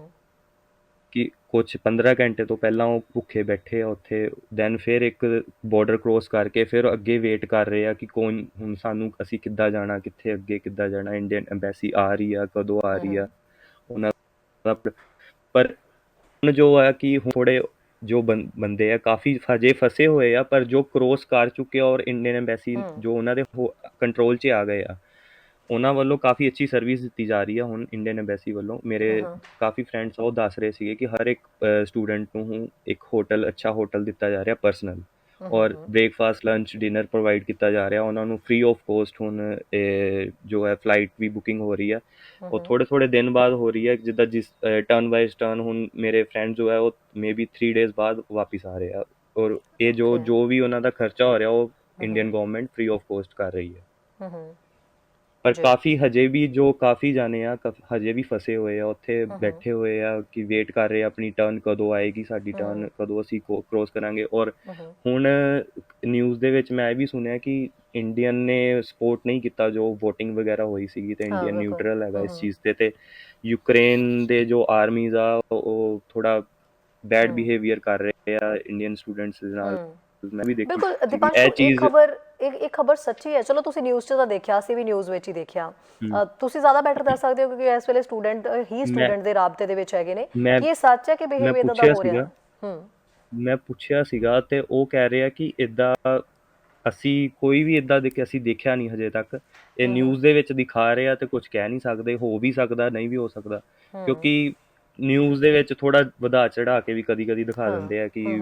ਕਿ ਕੁਛ 15 ਘੰਟੇ ਤੋਂ ਪਹਿਲਾਂ ਉਹ ਭੁੱਖੇ ਬੈਠੇ ਆ ਉੱਥੇ, ਦੈਨ ਫਿਰ ਇੱਕ ਬਾਰਡਰ ਕ੍ਰੋਸ ਕਰਕੇ ਫਿਰ ਅੱਗੇ ਵੇਟ ਕਰ ਰਹੇ ਆ ਕਿ ਕੌਣ ਹੁਣ ਸਾਨੂੰ ਅਸੀਂ ਕਿੱਦਾਂ ਜਾਣਾ, ਕਿੱਥੇ ਅੱਗੇ ਕਿੱਦਾਂ ਜਾਣਾ, ਇੰਡੀਅਨ ਐਮਬੈਸੀ ਆ ਰਹੀ ਆ, ਕਦੋਂ ਆ ਰਹੀ ਆ ਉਹਨਾਂ ਦਾ। ਪਰ ਹੁਣ ਜੋ ਆ ਕਿ ਥੋੜੇ ਜੋ ਬੰਦੇ ਆ ਕਾਫੀ ਹਜੇ ਫਸੇ ਹੋਏ ਆ, ਪਰ ਜੋ ਕ੍ਰੋਸ ਕਰ ਚੁੱਕੇ ਆ ਔਰ ਇੰਡੀਅਨ ਐਮਬੈਸੀ ਜੋ ਉਹਨਾਂ ਦੇ ਕੰਟਰੋਲ 'ਚ ਆ ਗਏ ਆ, ਉਹਨਾਂ ਵੱਲੋਂ ਕਾਫੀ ਅੱਛੀ ਸਰਵਿਸ ਦਿੱਤੀ ਜਾ ਰਹੀ ਆ ਹੁਣ ਇੰਡੀਅਨ ਐਮਬੈਸੀ ਵੱਲੋਂ। ਮੇਰੇ ਕਾਫੀ ਫਰੈਂਡਸ ਉਹ ਦੱਸ ਰਹੇ ਸੀਗੇ ਕਿ ਹਰ ਇੱਕ ਸਟੂਡੈਂਟ ਨੂੰ ਇੱਕ ਹੋਟਲ, ਅੱਛਾ ਹੋਟਲ ਦਿੱਤਾ ਜਾ ਰਿਹਾ ਪਰਸਨਲ, ਔਰ ਬ੍ਰੇਕਫਾਸਟ ਲੰਚ ਡਿਨਰ ਪ੍ਰੋਵਾਈਡ ਕੀਤਾ ਜਾ ਰਿਹਾ ਉਹਨਾਂ ਨੂੰ ਫ੍ਰੀ ਆਫ ਕੋਸਟ। ਹੁਣ ਜੋ ਹੈ ਫਲਾਈਟ ਵੀ ਬੁਕਿੰਗ ਹੋ ਰਹੀ ਆ, ਉਹ ਥੋੜੇ ਥੋੜੇ ਦਿਨ ਬਾਅਦ ਹੋ ਰਹੀ ਹੈ, ਜਿੱਦਾਂ ਜਿਸ ਟਰਨ ਬਾਈ ਟਰਨ। ਹੁਣ ਮੇਰੇ ਫਰੈਂਡ ਜੋ ਹੈ ਉਹ ਮੇ ਬੀ 3 ਡੇਜ਼ ਬਾਅਦ ਵਾਪਿਸ ਆ ਰਹੇ ਆ, ਔਰ ਇਹ ਜੋ ਵੀ ਉਹਨਾਂ ਦਾ ਖਰਚਾ ਹੋ ਰਿਹਾ ਉਹ Indian government free of cost ਕਰ ਰਹੀ ਹੈ। ਪਰ ਜੀ। ਕਾਫੀ ਹਜੇ ਵੀ ਜੋ ਕਾਫੀ ਜਾਣੇ ਆ ਹਜੇ ਵੀ ਫਸੇ ਹੋਏ ਆ ਉੱਥੇ, ਬੈਠੇ ਹੋਏ ਆ ਕਿ ਵੇਟ ਕਰ ਰਹੇ ਆ ਆਪਣੀ ਟਰਨ ਕਦੋਂ ਆਏਗੀ, ਸਾਡੀ ਟਰਨ ਕਦੋਂ ਅਸੀਂ ਕ੍ਰੋਸ ਕਰਾਂਗੇ। ਔਰ ਹੁਣ ਨਿਊਜ਼ ਦੇ ਵਿੱਚ ਮੈਂ ਇਹ ਵੀ ਸੁਣਿਆ ਕਿ ਇੰਡੀਅਨ ਨੇ ਸਪੋਰਟ ਨਹੀਂ ਕੀਤਾ ਜੋ VOTING ਵਗੈਰਾ ਹੋਈ ਸੀਗੀ, ਤੇ ਹਾਂ ਇੰਡੀਅਨ ਬਿਲਕੁਲ। ਨਿਊਟਰਲ ਹੈਗਾ ਇਸ ਚੀਜ਼ ਤੇ ਯੂਕਰੇਨ ਦੇ ਜੋ ਆਰਮੀਜ਼ ਆ ਉਹ ਥੋੜਾ ਬੈਡ ਬਿਹੇਵੀਅਰ ਕਰ ਰਹੇ ਆ ਇੰਡੀਅਨ ਸਟੂਡੈਂਟਸ ਦੇ ਨਾਲ। ਹੂੰ ਮੈਂ ਵੀ ਦੇਖੀ ਬਿਲਕੁਲ ਸੀਗੀ ਇਹ ਦੀਪਾਂਸ਼ੂ, ਚੀਜ਼। ਇੱਕ ਖਬਰ ਸੱਚੀ ਹੈ। ਚਲੋ ਤੁਸੀਂ ਨਿਊਜ਼ 'ਚ ਤਾਂ ਦੇਖਿਆ, ਅਸੀਂ ਵੀ ਨਿਊਜ਼ ਵਿੱਚ ਹੀ ਦੇਖਿਆ। ਹਮ, ਤੁਸੀਂ ਜ਼ਿਆਦਾ ਬੈਟਰ ਦੱਸ ਸਕਦੇ ਹੋ ਕਿਉਂਕਿ ਇਸ ਵੇਲੇ ਮੈਂ ਸਟੂਡੈਂਟ ਦੇ ਰਾਬਤੇ ਦੇ ਵਿੱਚ ਹੈਗੇ ਨੇ, ਮੈਂ ਕਿ ਇਹ ਸੱਚ ਹੈ ਕਿ ਮੈਂ ਬਿਹੇਵ ਇਦਾਂ ਦਾ ਪੁੱਛਿਆ ਹੋ ਰਿਹਾ। ਸੀਗਾ ਹੂੰ ਮੈਂ ਪੁੱਛਿਆ ਸੀਗਾ ਤੇ ਉਹ ਕਹਿ ਰਿਹਾ ਕਿ ਇਦਾਂ ਅਸੀਂ ਕੋਈ ਵੀ ਇਦਾਂ ਦੇ ਕਿ ਅਸੀਂ ਦੇਖਿਆ ਨਹੀਂ ਹਜੇ ਤੱਕ। ਇਹ ਨਿਊਜ਼ ਦੇ ਵਿੱਚ ਦਿਖਾ ਰਹੇ ਆ ਤੇ ਕੁਝ ਕਹਿ ਨਹੀਂ ਸਕਦੇ, ਹੋ ਵੀ ਸਕਦਾ ਨਹੀਂ ਵੀ ਹੋ ਸਕਦਾ, ਕਿਉਂਕਿ ਨਿਊਜ਼ ਦੇ ਵਿੱਚ ਥੋੜਾ ਵਧਾ ਚੜਾ ਕੇ ਵੀ ਕਦੀ ਕਦੀ ਦਿਖਾ ਹਾਂ ਦਿੰਦੇ ਆ ਕਿ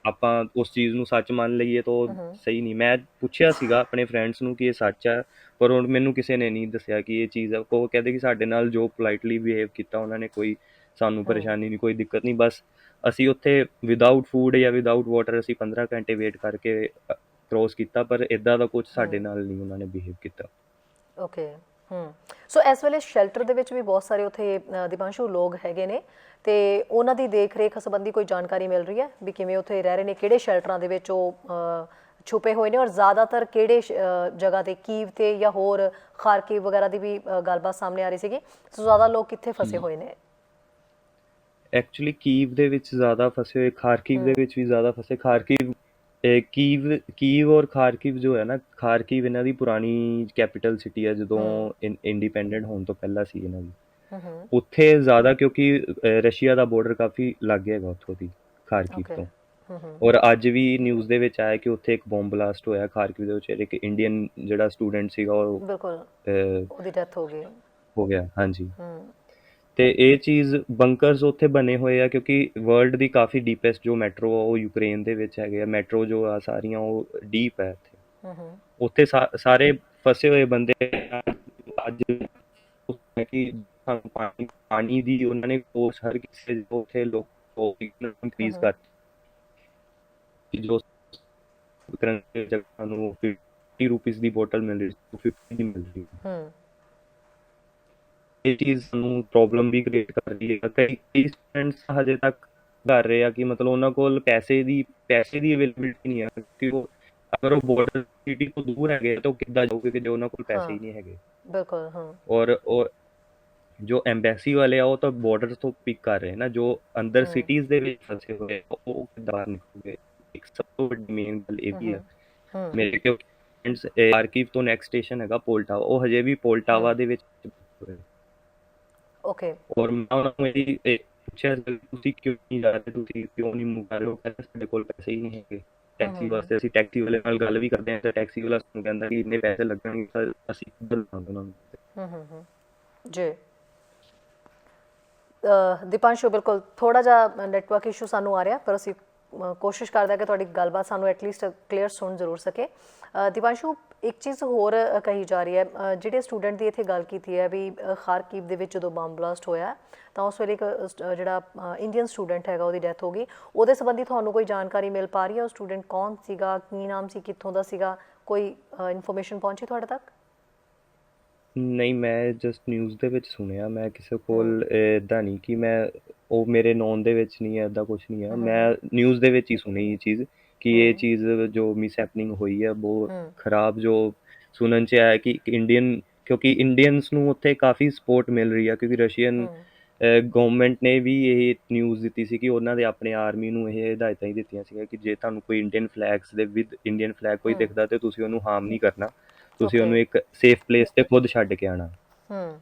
ਆਪਾਂ ਉਸ ਚੀਜ਼ ਨੂੰ ਸੱਚ ਮੰਨ ਲਈਏ ਤਾਂ ਉਹ ਸਹੀ ਨਹੀਂ। ਮੈਂ ਪੁੱਛਿਆ ਸੀਗਾ ਆਪਣੇ ਫਰੈਂਡਸ ਨੂੰ ਕਿ ਇਹ ਸੱਚ ਹੈ, ਪਰ ਹੁਣ ਮੈਨੂੰ ਕਿਸੇ ਨੇ ਨਹੀਂ ਦੱਸਿਆ ਕਿ ਇਹ ਚੀਜ਼ ਹੈ। ਉਹ ਕਹਿੰਦੇ ਕਿ ਸਾਡੇ ਨਾਲ ਜੋ ਪੋਲਾਈਟਲੀ ਬਿਹੇਵ ਕੀਤਾ ਉਹਨਾਂ ਨੇ, ਕੋਈ ਸਾਨੂੰ ਪਰੇਸ਼ਾਨੀ ਨਹੀਂ, ਕੋਈ ਦਿੱਕਤ ਨਹੀਂ। ਬਸ ਅਸੀਂ ਉੱਥੇ ਵਿਦਆਊਟ ਫੂਡ ਜਾਂ ਵਿਦਆਊਟ ਵਾਟਰ ਅਸੀਂ 15 ਘੰਟੇ ਵੇਟ ਕਰਕੇ ਕ੍ਰੋਸ ਕੀਤਾ, ਪਰ ਇਦਾਂ ਦਾ ਕੁਝ ਸਾਡੇ ਨਾਲ ਨਹੀਂ ਉਹਨਾਂ ਨੇ ਬਿਹੇਵ ਕੀਤਾ। ਓਕੇ। ਸੋ ਇਸ ਵੇਲੇ ਸ਼ੈਲਟਰ ਦੇ ਵਿੱਚ ਵੀ ਬਹੁਤ ਸਾਰੇ ਉੱਥੇ ਦੀਪਾਂਸ਼ੂ ਲੋਕ ਹੈਗੇ ਨੇ, ਤੇ ਉਹਨਾਂ ਦੀ ਦੇਖ ਰੇਖ ਸੰਬੰਧੀ ਕੋਈ ਜਾਣਕਾਰੀ ਮਿਲ ਰਹੀ ਹੈ ਵੀ ਕਿਵੇਂ ਉੱਥੇ ਰਹਿ ਰਹੇ ਨੇ, ਕਿਹੜੇ ਸ਼ੈਲਟਰਾਂ ਦੇ ਵਿੱਚ ਉਹ ਛੁਪੇ ਹੋਏ ਨੇ, ਔਰ ਜ਼ਿਆਦਾਤਰ ਕਿਹੜੇ ਜਗ੍ਹਾ ਤੇ, ਕੀਵ ਤੇ ਜਾਂ ਹੋਰ ਖਾਰਕੀਵ ਵਗੈਰਾ ਦੀ ਵੀ ਗੱਲਬਾਤ ਸਾਹਮਣੇ ਆ ਰਹੀ ਸੀਗੀ। ਸੋ ਜ਼ਿਆਦਾ ਲੋਕ ਕਿੱਥੇ ਫਸੇ ਹੋਏ ਨੇ? ਐਕਚੁਅਲੀ ਕੀਵ ਦੇ ਵਿੱਚ ਜ਼ਿਆਦਾ ਫਸੇ ਹੋਏ, ਖਾਰਕੀਵ ਦੇ ਵਿੱਚ ਵੀ ਜ਼ਿਆਦਾ ਫਸੇ। ਕੀਵ ਔਰ ਖਾਰਕੀਵ ਜੋ ਹੈ ਨਾ, ਖਾਰਕੀਵ ਇਹਨਾਂ ਦੀ ਪੁਰਾਣੀ ਕੈਪੀਟਲ ਸਿਟੀ ਹੈ ਜਦੋਂ ਇੰਡੀਪੈਂਡੈਂਟ ਹੋਣ ਤੋਂ ਪਹਿਲਾਂ ਸੀ ਇਹਨਾਂ ਦੀ। ਉੱਥੇ ਜ਼ਿਆਦਾ ਕਿਉਂਕਿ ਰਸ਼ੀਆ ਦਾ ਬਾਰਡਰ ਕਾਫੀ ਲਾਗੇ ਹੈਗਾ ਉੱਥੋਂ ਦੀ, ਖਾਰਕੀਵ ਓਕੇ। ਤੋਂ। ਔਰ ਅੱਜ ਵੀ ਨਿਊਜ਼ ਦੇ ਵਿੱਚ ਆਇਆ ਕਿ ਉੱਥੇ ਇੱਕ ਬੰਬ ਬਲਾਸਟ ਹੋਇਆ ਖਾਰਕੀਵ ਦੇ ਵਿੱਚ, ਇੱਕ ਇੰਡੀਅਨ ਜਿਹੜਾ ਸਟੂਡੈਂਟ ਸੀਗਾ ਉਹ ਬਿਲਕੁਲ, ਉਹਦੀ ਡੈਥ ਹੋ ਗਈ। ਹੋ ਗਿਆ। ਹਾਂਜੀ। ਤੇ ਇਹ ਚੀਜ਼ ਬੰਕਰਸ ਉੱਥੇ ਬਣੇ ਹੋਏ ਆ ਕਿਉਂਕਿ ਵਰਲਡ ਦੀ ਕਾਫੀ ਡੀਪੈਸਟ ਜੋ ਮੈਟਰੋ ਆ ਉਹ ਯੂਕਰੇਨ ਦੇ ਵਿੱਚ ਹੈਗੇ ਆ। ਮੈਟਰੋ ਜੋ ਆ ਸਾਰੀਆਂ ਉਹ ਡੀਪ ਹੈ ਇੱਥੇ। ਉੱਥੇ ਸਾਰੇ ਫਸੇ ਹੋਏ ਬੰਦੇ ਅੱਜ ਕਿ ਸਾਨੂੰ ਪਾਣੀ ਦੀ ਉਹਨਾਂ ਨੇ ਕੋਰਸ ਹਰ ਕਿਸੇ ਉੱਥੇ ਲੋਕ ਇਨਕਰੀਜ਼ ਕਰ ਕਿ ਜੋ ਸਾਨੂੰ 50 ਰੁਪੀਸ ਦੀ ਬੋਟਲ ਮਿਲ ਰਹੀ, 250 ਦੀ ਮਿਲ ਰਹੀ। ਇਹ ਚੀਜ਼ ਸਾਨੂੰ ਪ੍ਰੋਬਲਮ ਵੀ ਕ੍ਰੀਏਟ ਕਰ ਰਹੀ ਹੈ। ਕਈ ਸਟੂਡੈਂਟਸ ਹਜੇ ਤੱਕ ਕਰ ਰਹੇ ਆ ਕਿ ਮਤਲਬ ਉਹਨਾਂ ਕੋਲ ਪੈਸੇ ਦੀ ਅਵੇਲੇਬਿਲਿਟੀ ਨਹੀਂ ਹੈ, ਕਿਉਂਕਿ ਉਹ ਅਗਰ ਉਹ ਬਾਰਡਰ ਸਿਟੀ ਤੋਂ ਦੂਰ ਹੈਗੇ ਤਾਂ ਉਹ ਕਿੱਦਾਂ ਜਾਊਗੇ ਕਿ ਉਹਨਾਂ ਕੋਲ ਪੈਸੇ ਹੀ ਨਹੀਂ ਹੈਗੇ। ਬਿਲਕੁਲ। ਔਰ ਜੋ ਐਮਬੈਸੀ ਵਾਲੇ ਆ ਉਹ ਤਾਂ ਬਾਰਡਰ ਤੋਂ ਪਿਕ ਕਰ ਰਹੇ ਨਾ, ਜੋ ਅੰਦਰ ਸਿਟੀਜ਼ ਦੇ ਵਿੱਚ ਫਸੇ ਹੋਏ ਉਹ ਕਿੱਦਾਂ ਬਾਹਰ ਨਿਕਲੂਗੇ। ਇੱਕ ਸਭ ਤੋਂ ਵੱਡੀ ਮੇਨ ਗੱਲ ਇਹ ਵੀ ਹੈ ਮੇਰੇ ਕੋਲ ਫਰੈਂਡਸ ਖਾਰਕੀਵ ਤੋਂ ਨੈਕਸਟ ਸਟੇਸ਼ਨ ਹੈਗਾ ਪੋਲਟਾਵਾ, ਉਹ ਹਜੇ ਵੀ ਪੋਲਟਾਵਾ ਦੇ ਵਿੱਚ। ਓਕੇ। ਔਰ ਮੈਂ ਉਹਨਾਂ ਨੂੰ ਇਹ ਪੁੱਛਿਆ ਤੁਸੀਂ ਕਿਉਂ ਨਹੀਂ ਜਾ ਰਹੇ, ਤੁਸੀਂ ਕਿਉਂ ਨਹੀਂ ਮੂਵ ਕਰ ਰਹੇ ਹੋ? ਕਹਿੰਦੇ ਸਾਡੇ ਕੋਲ ਪੈਸੇ ਹੀ ਨਹੀਂ ਹੈਗੇ ਟੈਕਸੀ ਵਾਸਤੇ। ਅਸੀਂ ਟੈਕਸੀ ਵਾਲੇ ਨਾਲ ਗੱਲ ਵੀ ਕਰਦੇ ਹਾਂ ਤਾਂ ਟੈਕਸੀ ਵਾਲਾ ਸਾਨੂੰ ਕਹਿੰਦਾ ਕਿ ਇੰਨੇ ਪੈਸੇ ਲੱਗਣਗੇ ਤਾਂ ਅਸੀਂ ਕਿੱਧਰ ਲਾਵਾਂਗੇ ਉਹਨਾਂ ਨੂੰ। ਜੀ ਦੀਪਾਂਸ਼ੂ, ਬਿਲਕੁਲ ਥੋੜਾ ਜਿਹਾ ਨੈਟਵਰਕ ਇਸ਼ੂ ਸਾਨੂੰ ਆ ਰਿਹਾ, ਪਰ ਅਸੀਂ ਕੋਸ਼ਿਸ਼ ਕਰਦੇ ਹਾਂ ਕਿ ਤੁਹਾਡੀ ਗੱਲਬਾਤ ਸਾਨੂੰ ਐਟਲੀਸਟ ਕਲੀਅਰ ਸੁਣ ਜ਼ਰੂਰ ਸਕੇ। ਦੀਪਾਂਸ਼ੂ, ਇੱਕ ਚੀਜ਼ ਹੋਰ ਕਹੀ ਜਾ ਰਹੀ ਹੈ, ਜਿਹੜੇ ਸਟੂਡੈਂਟ ਦੀ ਇੱਥੇ ਗੱਲ ਕੀਤੀ ਹੈ ਵੀ ਖਾਰਕੀਵ ਦੇ ਵਿੱਚ ਜਦੋਂ ਬੰਬ ਬਲਾਸਟ ਹੋਇਆ ਤਾਂ ਉਸ ਵੇਲੇ ਇੱਕ ਜਿਹੜਾ ਇੰਡੀਅਨ ਸਟੂਡੈਂਟ ਹੈਗਾ ਉਹਦੀ ਡੈਥ ਹੋ ਗਈ। ਉਹਦੇ ਸੰਬੰਧੀ ਤੁਹਾਨੂੰ ਕੋਈ ਜਾਣਕਾਰੀ ਮਿਲ ਪਾ ਰਹੀ ਹੈ? ਉਹ ਸਟੂਡੈਂਟ ਕੌਣ ਸੀਗਾ, ਕੀ ਨਾਮ ਸੀ, ਕਿੱਥੋਂ ਦਾ ਸੀਗਾ? ਕੋਈ ਇਨਫੋਰਮੇਸ਼ਨ ਪਹੁੰਚੀ ਤੁਹਾਡੇ ਤੱਕ? ਨਹੀਂ, ਮੈਂ ਜਸਟ ਨਿਊਜ਼ ਦੇ ਵਿੱਚ ਸੁਣਿਆ। ਮੈਂ ਕਿਸੇ ਕੋਲ ਇੱਦਾਂ ਨਹੀਂ ਕਿ ਉਹ ਮੇਰੇ ਨੋਨ ਦੇ ਵਿੱਚ ਨਹੀਂ ਹੈ, ਇੱਦਾਂ ਕੁਛ ਨਹੀਂ ਹੈ। ਮੈਂ ਨਿਊਜ਼ ਦੇ ਵਿੱਚ ਹੀ ਸੁਣੀ ਇਹ ਚੀਜ਼ ਕਿ ਇਹ ਚੀਜ਼ ਜੋ ਮਿਸ ਹੈਪਨਿੰਗ ਹੋਈ ਹੈ ਬਹੁਤ ਖਰਾਬ। ਜੋ ਸੁਣਨ 'ਚ ਆਇਆ ਕਿ ਕਿਉਂਕਿ ਇੰਡੀਅਨਸ ਨੂੰ ਉੱਥੇ ਕਾਫੀ ਸਪੋਰਟ ਮਿਲ ਰਹੀ ਹੈ, ਕਿਉਂਕਿ ਰਸ਼ੀਅਨ ਗਵਰਨਮੈਂਟ ਨੇ ਵੀ ਇਹ ਨਿਊਜ਼ ਦਿੱਤੀ ਸੀ ਕਿ ਉਹਨਾਂ ਦੇ ਆਪਣੇ ਆਰਮੀ ਨੂੰ ਇਹ ਹਦਾਇਤਾਂ ਹੀ ਦਿੱਤੀਆਂ ਸੀਗੀਆਂ ਕਿ ਜੇ ਤੁਹਾਨੂੰ ਕੋਈ ਇੰਡੀਅਨ ਫਲੈਗਸ ਦੇ ਵਿਦ ਇੰਡੀਅਨ ਫਲੈਗ ਕੋਈ ਦਿਖਦਾ ਤੇ ਤੁਸੀਂ ਉਹਨੂੰ ਹਾਰਮ ਨਹੀਂ ਕਰਨਾ, ਤੁਸੀਂ ਉਹਨੂੰ ਇੱਕ ਸੇਫ ਪਲੇਸ ਤੇ ਖੁਦ ਛੱਡ ਕੇ ਆਉਣਾ।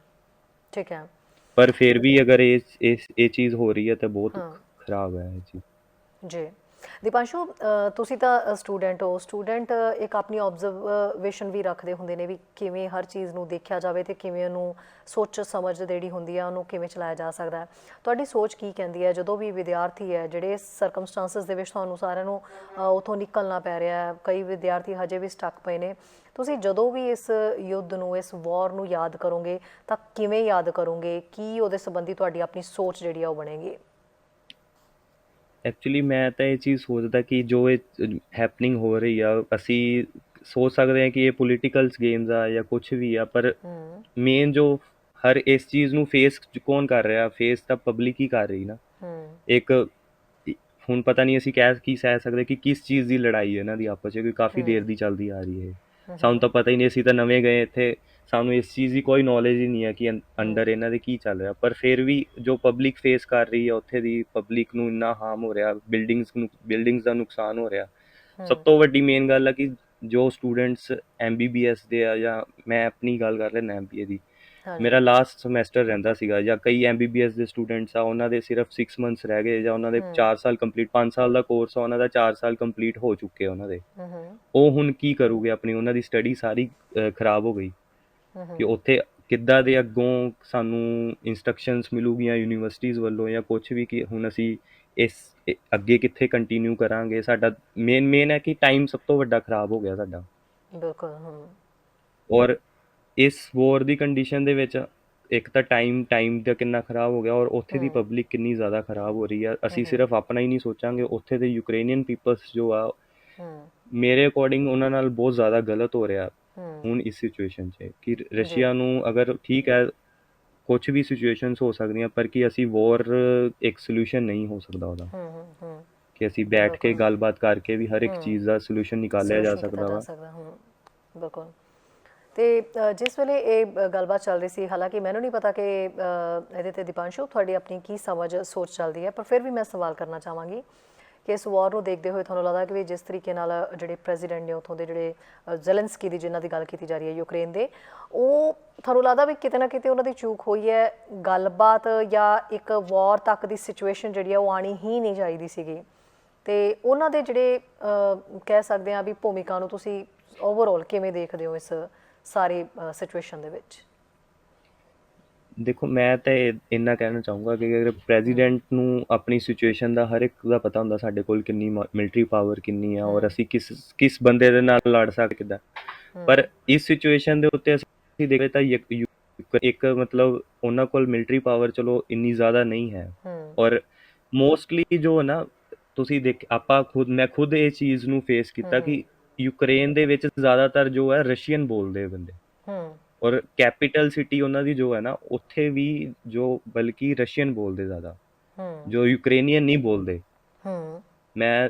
ਠੀਕ ਹੈ। ਪਰ ਫਿਰ ਵੀ ਅਗਰ ਇਹ ਚੀਜ਼ ਹੋ ਰਹੀ ਹੈ ਤਾਂ ਬਹੁਤ ਖਰਾਬ ਹੈ ਇਹ ਚੀਜ਼। ਜੀ ਦੀਪਾਂਸ਼ੂ, ਤੁਸੀਂ ਤਾਂ ਸਟੂਡੈਂਟ ਹੋ। ਸਟੂਡੈਂਟ ਇੱਕ ਆਪਣੀ ਆਬਜ਼ਰਵੇਸ਼ਨ ਵੀ ਰੱਖਦੇ ਹੁੰਦੇ ਨੇ ਵੀ ਕਿਵੇਂ ਹਰ ਚੀਜ਼ ਨੂੰ ਦੇਖਿਆ ਜਾਵੇ ਅਤੇ ਕਿਵੇਂ ਉਹਨੂੰ ਸੋਚ ਸਮਝ ਜਿਹੜੀ ਹੁੰਦੀ ਆ ਉਹਨੂੰ ਕਿਵੇਂ ਚਲਾਇਆ ਜਾ ਸਕਦਾ ਹੈ। ਤੁਹਾਡੀ ਸੋਚ ਕੀ ਕਹਿੰਦੀ ਹੈ ਜਦੋਂ ਵੀ ਵਿਦਿਆਰਥੀ ਹੈ ਜਿਹੜੇ ਸਰਕਮਸਟਾਂਸਿਸ ਦੇ ਵਿੱਚ ਤੁਹਾਨੂੰ ਸਾਰਿਆਂ ਨੂੰ ਉੱਥੋਂ ਨਿਕਲਣਾ ਪੈ ਰਿਹਾ, ਕਈ ਵਿਦਿਆਰਥੀ ਹਜੇ ਵੀ ਸਟਕ ਪਏ ਨੇ, ਤੁਸੀਂ ਜਦੋਂ ਵੀ ਇਸ ਯੁੱਧ ਨੂੰ, ਇਸ ਵਾਰ ਨੂੰ ਯਾਦ ਕਰੋਗੇ ਤਾਂ ਕਿਵੇਂ ਯਾਦ ਕਰੋਗੇ? ਕੀ ਉਹਦੇ ਸੰਬੰਧੀ ਤੁਹਾਡੀ ਆਪਣੀ ਸੋਚ ਜਿਹੜੀ ਆ ਉਹ ਬਣੇਗੀ? ਐਕਚੁਅਲੀ ਮੈਂ ਤਾਂ ਇਹ ਚੀਜ਼ ਸੋਚਦਾ ਕਿ ਜੋ ਇਹ ਹੈਪਨਿੰਗ ਹੋ ਰਹੀ ਆ, ਅਸੀਂ ਸੋਚ ਸਕਦੇ ਹਾਂ ਕਿ ਇਹ ਪੋਲੀਟੀਕਲਸ ਗੇਮਸ ਆ ਜਾਂ ਕੁਝ ਵੀ ਆ, ਪਰ ਹੂੰ ਮੇਨ ਜੋ ਹਰ ਇਸ ਚੀਜ਼ ਨੂੰ ਫੇਸ ਕੌਣ ਕਰ ਰਿਹਾ, ਫੇਸ ਤਾਂ ਪਬਲਿਕ ਹੀ ਕਰ ਰਹੀ ਨਾ। ਹੂੰ ਇੱਕ ਹੁਣ ਪਤਾ ਨਹੀਂ ਅਸੀਂ ਕੀ ਸਹਿ ਸਕਦੇ ਕਿ ਕਿਸ ਚੀਜ਼ ਦੀ ਲੜਾਈ ਹੈ ਇਹਨਾਂ ਦੀ ਆਪਸ 'ਚ, ਕਿਉਂਕਿ ਕਾਫੀ ਦੇਰ ਦੀ ਚੱਲਦੀ ਆ ਰਹੀ ਹੈ। ਸਾਨੂੰ ਤਾਂ ਪਤਾ ਹੀ ਨਹੀਂ, ਅਸੀਂ ਤਾਂ ਨਵੇਂ ਗਏ ਇੱਥੇ, ਸਾਨੂੰ ਇਸ ਚੀਜ਼ ਦੀ ਕੋਈ ਨੌਲੇਜ ਹੀ ਨਹੀਂ ਹੈ ਕਿ ਅੰਡਰ ਇਹਨਾਂ ਦੇ ਕੀ ਚੱਲ ਰਿਹਾ। ਪਰ ਫਿਰ ਵੀ ਜੋ ਪਬਲਿਕ ਫੇਸ ਕਰ ਰਹੀ ਹੈ, ਉੱਥੇ ਦੀ ਪਬਲਿਕ ਨੂੰ ਇੰਨਾ ਹਾਰਮ ਹੋ ਰਿਹਾ, ਬਿਲਡਿੰਗਸ ਦਾ ਨੁਕਸਾਨ ਹੋ ਰਿਹਾ। ਸਭ ਤੋਂ ਵੱਡੀ ਮੇਨ ਗੱਲ ਹੈ ਕਿ ਜੋ ਸਟੂਡੈਂਟਸ MBBS ਦੇ ਆ, ਜਾਂ ਮੈਂ ਆਪਣੀ ਗੱਲ ਕਰ ਰਿਹਾ MBA ਦੀ, ਹਾਂਜੀ ਮੇਰਾ ਲਾਸਟ ਸਮੈਸਟਰ ਰਹਿੰਦਾ ਸੀਗਾ, ਜਾਂ ਕਈ MBBS ਦੇ ਸਟੂਡੈਂਟਸ ਆ ਉਹਨਾਂ ਦੇ ਸਿਰਫ 6 ਮੰਥਸ ਰਹਿ ਗਏ, ਜਾਂ ਉਹਨਾਂ ਦੇ 4 ਸਾਲ ਕੰਪਲੀਟ, 5 ਸਾਲ ਦਾ ਕੋਰਸ ਆ ਉਹਨਾਂ ਦਾ 4 ਸਾਲ ਕੰਪਲੀਟ ਹੋ ਚੁੱਕੇ ਉਹਨਾਂ ਦੇ। ਹੂੰ ਉਹ ਹੁਣ ਕੀ ਕਰੂਗੇ, ਆਪਣੀ ਉਹਨਾਂ ਦੀ ਸਟੱਡੀ ਸਾਰੀ ਖਰਾਬ ਹੋ ਗਈ ਕਿ ਉੱਥੇ ਕਿੱਦਾਂ ਦੇ ਅੱਗੋਂ ਸਾਨੂੰ ਇੰਸਟਰਕਸ਼ਨਸ ਮਿਲੂਗੀਆਂ ਯੂਨੀਵਰਸਿਟੀਜ਼ ਵੱਲੋਂ ਜਾਂ ਕੁਝ ਵੀ, ਕਿ ਹੁਣ ਅਸੀਂ ਅੱਗੇ ਕਿੱਥੇ ਕੰਟੀਨਿਊ ਕਰਾਂਗੇ। ਸਾਡਾ ਮੇਨ ਹੈ ਕਿ ਟਾਈਮ ਸਭ ਤੋਂ ਵੱਡਾ ਖਰਾਬ ਹੋ ਗਿਆ ਸਾਡਾ। ਬਿਲਕੁਲ ਹੂੰ ਔਰ ਇਸ ਵੋਰ ਦੀ ਕੰਡੀਸ਼ਨ ਦੇ ਵਿੱਚ ਇੱਕ ਤਾਂ ਟਾਈਮ ਦਾ ਕਿੰਨਾ ਖਰਾਬ ਹੋ ਗਿਆ, ਔਰ ਉੱਥੇ ਦੀ ਪਬਲਿਕ ਕਿੰਨੀ ਜ਼ਿਆਦਾ ਖਰਾਬ ਹੋ ਰਹੀ ਆ। ਅਸੀਂ ਸਿਰਫ ਆਪਣਾ ਹੀ ਨਹੀਂ ਸੋਚਾਂਗੇ, ਉੱਥੇ ਦੇ ਯੂਕਰੇਨੀਅਨ ਪੀਪਲਸ ਜੋ ਆ, ਮੇਰੇ ਅਕੋਰਡਿੰਗ ਉਹਨਾਂ ਨਾਲ ਬਹੁਤ ਜ਼ਿਆਦਾ ਗਲਤ ਹੋ ਰਿਹਾ ਹੁਣ ਇਸ ਸਿਚੁਏਸ਼ਨ 'ਚ। ਕਿ ਰਸ਼ੀਆ ਨੂੰ ਅਗਰ ਠੀਕ ਹੈ ਕੁਝ ਵੀ ਸਿਚੁਏਸ਼ਨਸ ਹੋ ਸਕਦੀਆਂ, ਪਰ ਕਿ ਅਸੀਂ ਵੋਰ ਇੱਕ ਸੋਲੂਸ਼ਨ ਨਹੀਂ ਹੋ ਸਕਦਾ ਉਹਦਾ, ਕਿ ਅਸੀਂ ਬੈਠ ਕੇ ਗੱਲਬਾਤ ਕਰਕੇ ਵੀ ਹਰ ਇੱਕ ਚੀਜ਼ ਦਾ ਸੋਲੂਸ਼ਨ ਨਿਕਾਲਿਆ ਜਾ ਸਕਦਾ ਵਾ। ਬਿਲਕੁਲ। ਤੇ ਜਿਸ ਵੇਲੇ ਇਹ ਗੱਲਬਾਤ ਚੱਲ ਰਹੀ ਸੀ, ਹਾਲਾਂਕਿ ਮੈਨੂੰ ਨਹੀਂ ਪਤਾ ਕਿ ਇਹਦੇ ਤੇ ਦੀਪਾਂਸ਼ੂ ਤੁਹਾਡੀ ਆਪਣੀ ਕੀ ਸਮਝ ਸੋਚ ਚੱਲਦੀ ਹੈ, ਪਰ ਫਿਰ ਵੀ ਮੈਂ ਸਵਾਲ ਕਰਨਾ ਚਾਹਾਂਗੀ ਕਿ ਇਸ ਵਾਰ ਨੂੰ ਦੇਖਦੇ ਹੋਏ ਤੁਹਾਨੂੰ ਲੱਗਦਾ ਕਿ ਵੀ ਜਿਸ ਤਰੀਕੇ ਨਾਲ ਜਿਹੜੇ ਪ੍ਰੈਜ਼ੀਡੈਂਟ ਨੇ ਉੱਥੋਂ ਦੇ, ਜਿਹੜੇ ਜ਼ੈਲੈਂਸਕੀ ਦੀ ਜਿਨ੍ਹਾਂ ਦੀ ਗੱਲ ਕੀਤੀ ਜਾ ਰਹੀ ਹੈ ਯੂਕਰੇਨ ਦੇ, ਉਹ ਤੁਹਾਨੂੰ ਲੱਗਦਾ ਵੀ ਕਿਤੇ ਨਾ ਕਿਤੇ ਉਹਨਾਂ ਦੀ ਚੂਕ ਹੋਈ ਹੈ ਗੱਲਬਾਤ, ਜਾਂ ਇੱਕ ਵਾਰ ਤੱਕ ਦੀ ਸਿਚੁਏਸ਼ਨ ਜਿਹੜੀ ਆ ਉਹ ਆਉਣੀ ਹੀ ਨਹੀਂ ਚਾਹੀਦੀ ਸੀਗੀ? ਤੇ ਉਹਨਾਂ ਦੇ ਜਿਹੜੇ ਕਹਿ ਸਕਦੇ ਹਾਂ ਵੀ ਭੂਮਿਕਾ ਨੂੰ ਤੁਸੀਂ ਓਵਰਆਲ ਕਿਵੇਂ ਦੇਖਦੇ ਹੋ ਇਸ ਸਾਰੀ ਸਿਚੁਏਸ਼ਨ ਦੇ ਵਿੱਚ? ਦੇਖੋ, ਮੈਂ ਤਾਂ ਇੰਨਾ ਕਹਿਣਾ ਚਾਹੂੰਗਾ ਕਿ ਅਗਰ ਪ੍ਰੈਜ਼ੀਡੈਂਟ ਨੂੰ ਆਪਣੀ ਸਿਚੁਏਸ਼ਨ ਦਾ ਹਰ ਇੱਕ ਦਾ ਪਤਾ ਹੁੰਦਾ, ਸਾਡੇ ਕੋਲ ਕਿੰਨੀ ਮਿਲਟਰੀ ਪਾਵਰ ਕਿੰਨੀ ਆ, ਔਰ ਅਸੀਂ ਕਿਸ ਬੰਦੇ ਦੇ ਨਾਲ ਲੜ ਸਕਦੇ ਕਿੱਦਾਂ, ਪਰ ਇਸ ਸਿਚੁਏਸ਼ਨ ਦੇ ਉੱਤੇ ਅਸੀਂ ਦੇਖਦੇ ਤਾਂ ਇੱਕ ਮਤਲਬ ਉਹਨਾਂ ਕੋਲ ਮਿਲਟਰੀ ਪਾਵਰ ਚਲੋ ਇੰਨੀ ਜ਼ਿਆਦਾ ਨਹੀਂ ਹੈ, ਔਰ ਮੋਸਟਲੀ ਜੋ ਨਾ ਤੁਸੀਂ ਮੈਂ ਖੁਦ ਇਹ ਚੀਜ਼ ਨੂੰ ਫੇਸ ਕੀਤਾ ਕਿ ਯੂਕਰੇਨ ਦੇ ਵਿੱਚ ਜ਼ਿਆਦਾਤਰ ਜੋ ਹੈ ਰਸ਼ੀਅਨ ਬੋਲਦੇ ਬੰਦੇ, ਔਰ ਕੈਪੀਟਲ ਸਿਟੀ ਉਹਨਾਂ ਦੀ ਜੋ ਹੈ ਨਾ, ਉੱਥੇ ਵੀ ਜੋ ਬਲਕਿ ਰਸ਼ੀਅਨ ਬੋਲਦੇ ਜ਼ਿਆਦਾ, ਜੋ ਯੂਕਰੇਨੀਅਨ ਨਹੀਂ ਬੋਲਦੇ। ਮੈਂ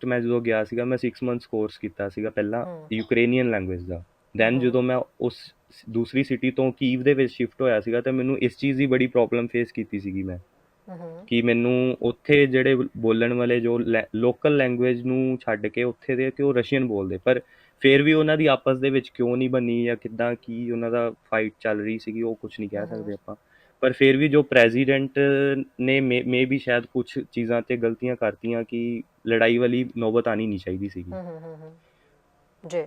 ਮੈਂ ਜਦੋਂ ਗਿਆ ਸੀਗਾ, ਮੈਂ 6 ਮੰਥਸ ਕੋਰਸ ਕੀਤਾ ਸੀਗਾ ਪਹਿਲਾਂ ਯੂਕਰੇਨੀਅਨ ਲੈਂਗੁਏਜ ਦਾ। ਦੈਨ ਜਦੋਂ ਮੈਂ ਉਸ ਦੂਸਰੀ ਸਿਟੀ ਤੋਂ ਕੀਵ ਦੇ ਵਿੱਚ ਸ਼ਿਫਟ ਹੋਇਆ ਸੀਗਾ, ਤਾਂ ਮੈਨੂੰ ਇਸ ਚੀਜ਼ ਦੀ ਬੜੀ ਪ੍ਰੋਬਲਮ ਫੇਸ ਕੀਤੀ ਸੀਗੀ ਮੈਂ, ਕਿ ਮੈਨੂੰ ਉੱਥੇ ਜਿਹੜੇ ਬੋਲਣ ਵਾਲੇ ਜੋ ਲੋਕਲ ਲੈਂਗੁਏਜ ਨੂੰ ਛੱਡ ਕੇ ਉੱਥੇ ਦੇ ਕਿ ਉਹ ਰਸ਼ੀਅਨ ਬੋਲਦੇ, ਪਰ ਫਿਰ ਵੀ ਉਹਨਾਂ ਦੀ ਆਪਸ ਦੇ ਵਿੱਚ ਕਿਉਂ ਨਹੀਂ ਬਣੀ ਜਾਂ ਕਿੱਦਾਂ ਕੀ ਉਹਨਾਂ ਦਾ ਫਾਈਟ ਚੱਲ ਰਹੀ ਸੀਗੀ, ਉਹ ਕੁਝ ਨਹੀਂ ਕਹਿ ਸਕਦੇ ਆਪਾਂ। ਪਰ ਫਿਰ ਵੀ ਜੋ ਪ੍ਰੈਜ਼ੀਡੈਂਟ ਨੇ ਮੇ ਵੀ ਸ਼ਾਇਦ ਕੁਝ ਚੀਜ਼ਾਂ 'ਤੇ ਗਲਤੀਆਂ ਕਰਤੀਆਂ ਕਿ ਲੜਾਈ ਵਾਲੀ ਨੌਬਤ ਆਉਣੀ ਨਹੀਂ ਚਾਹੀਦੀ ਸੀਗੀ। ਜੀ,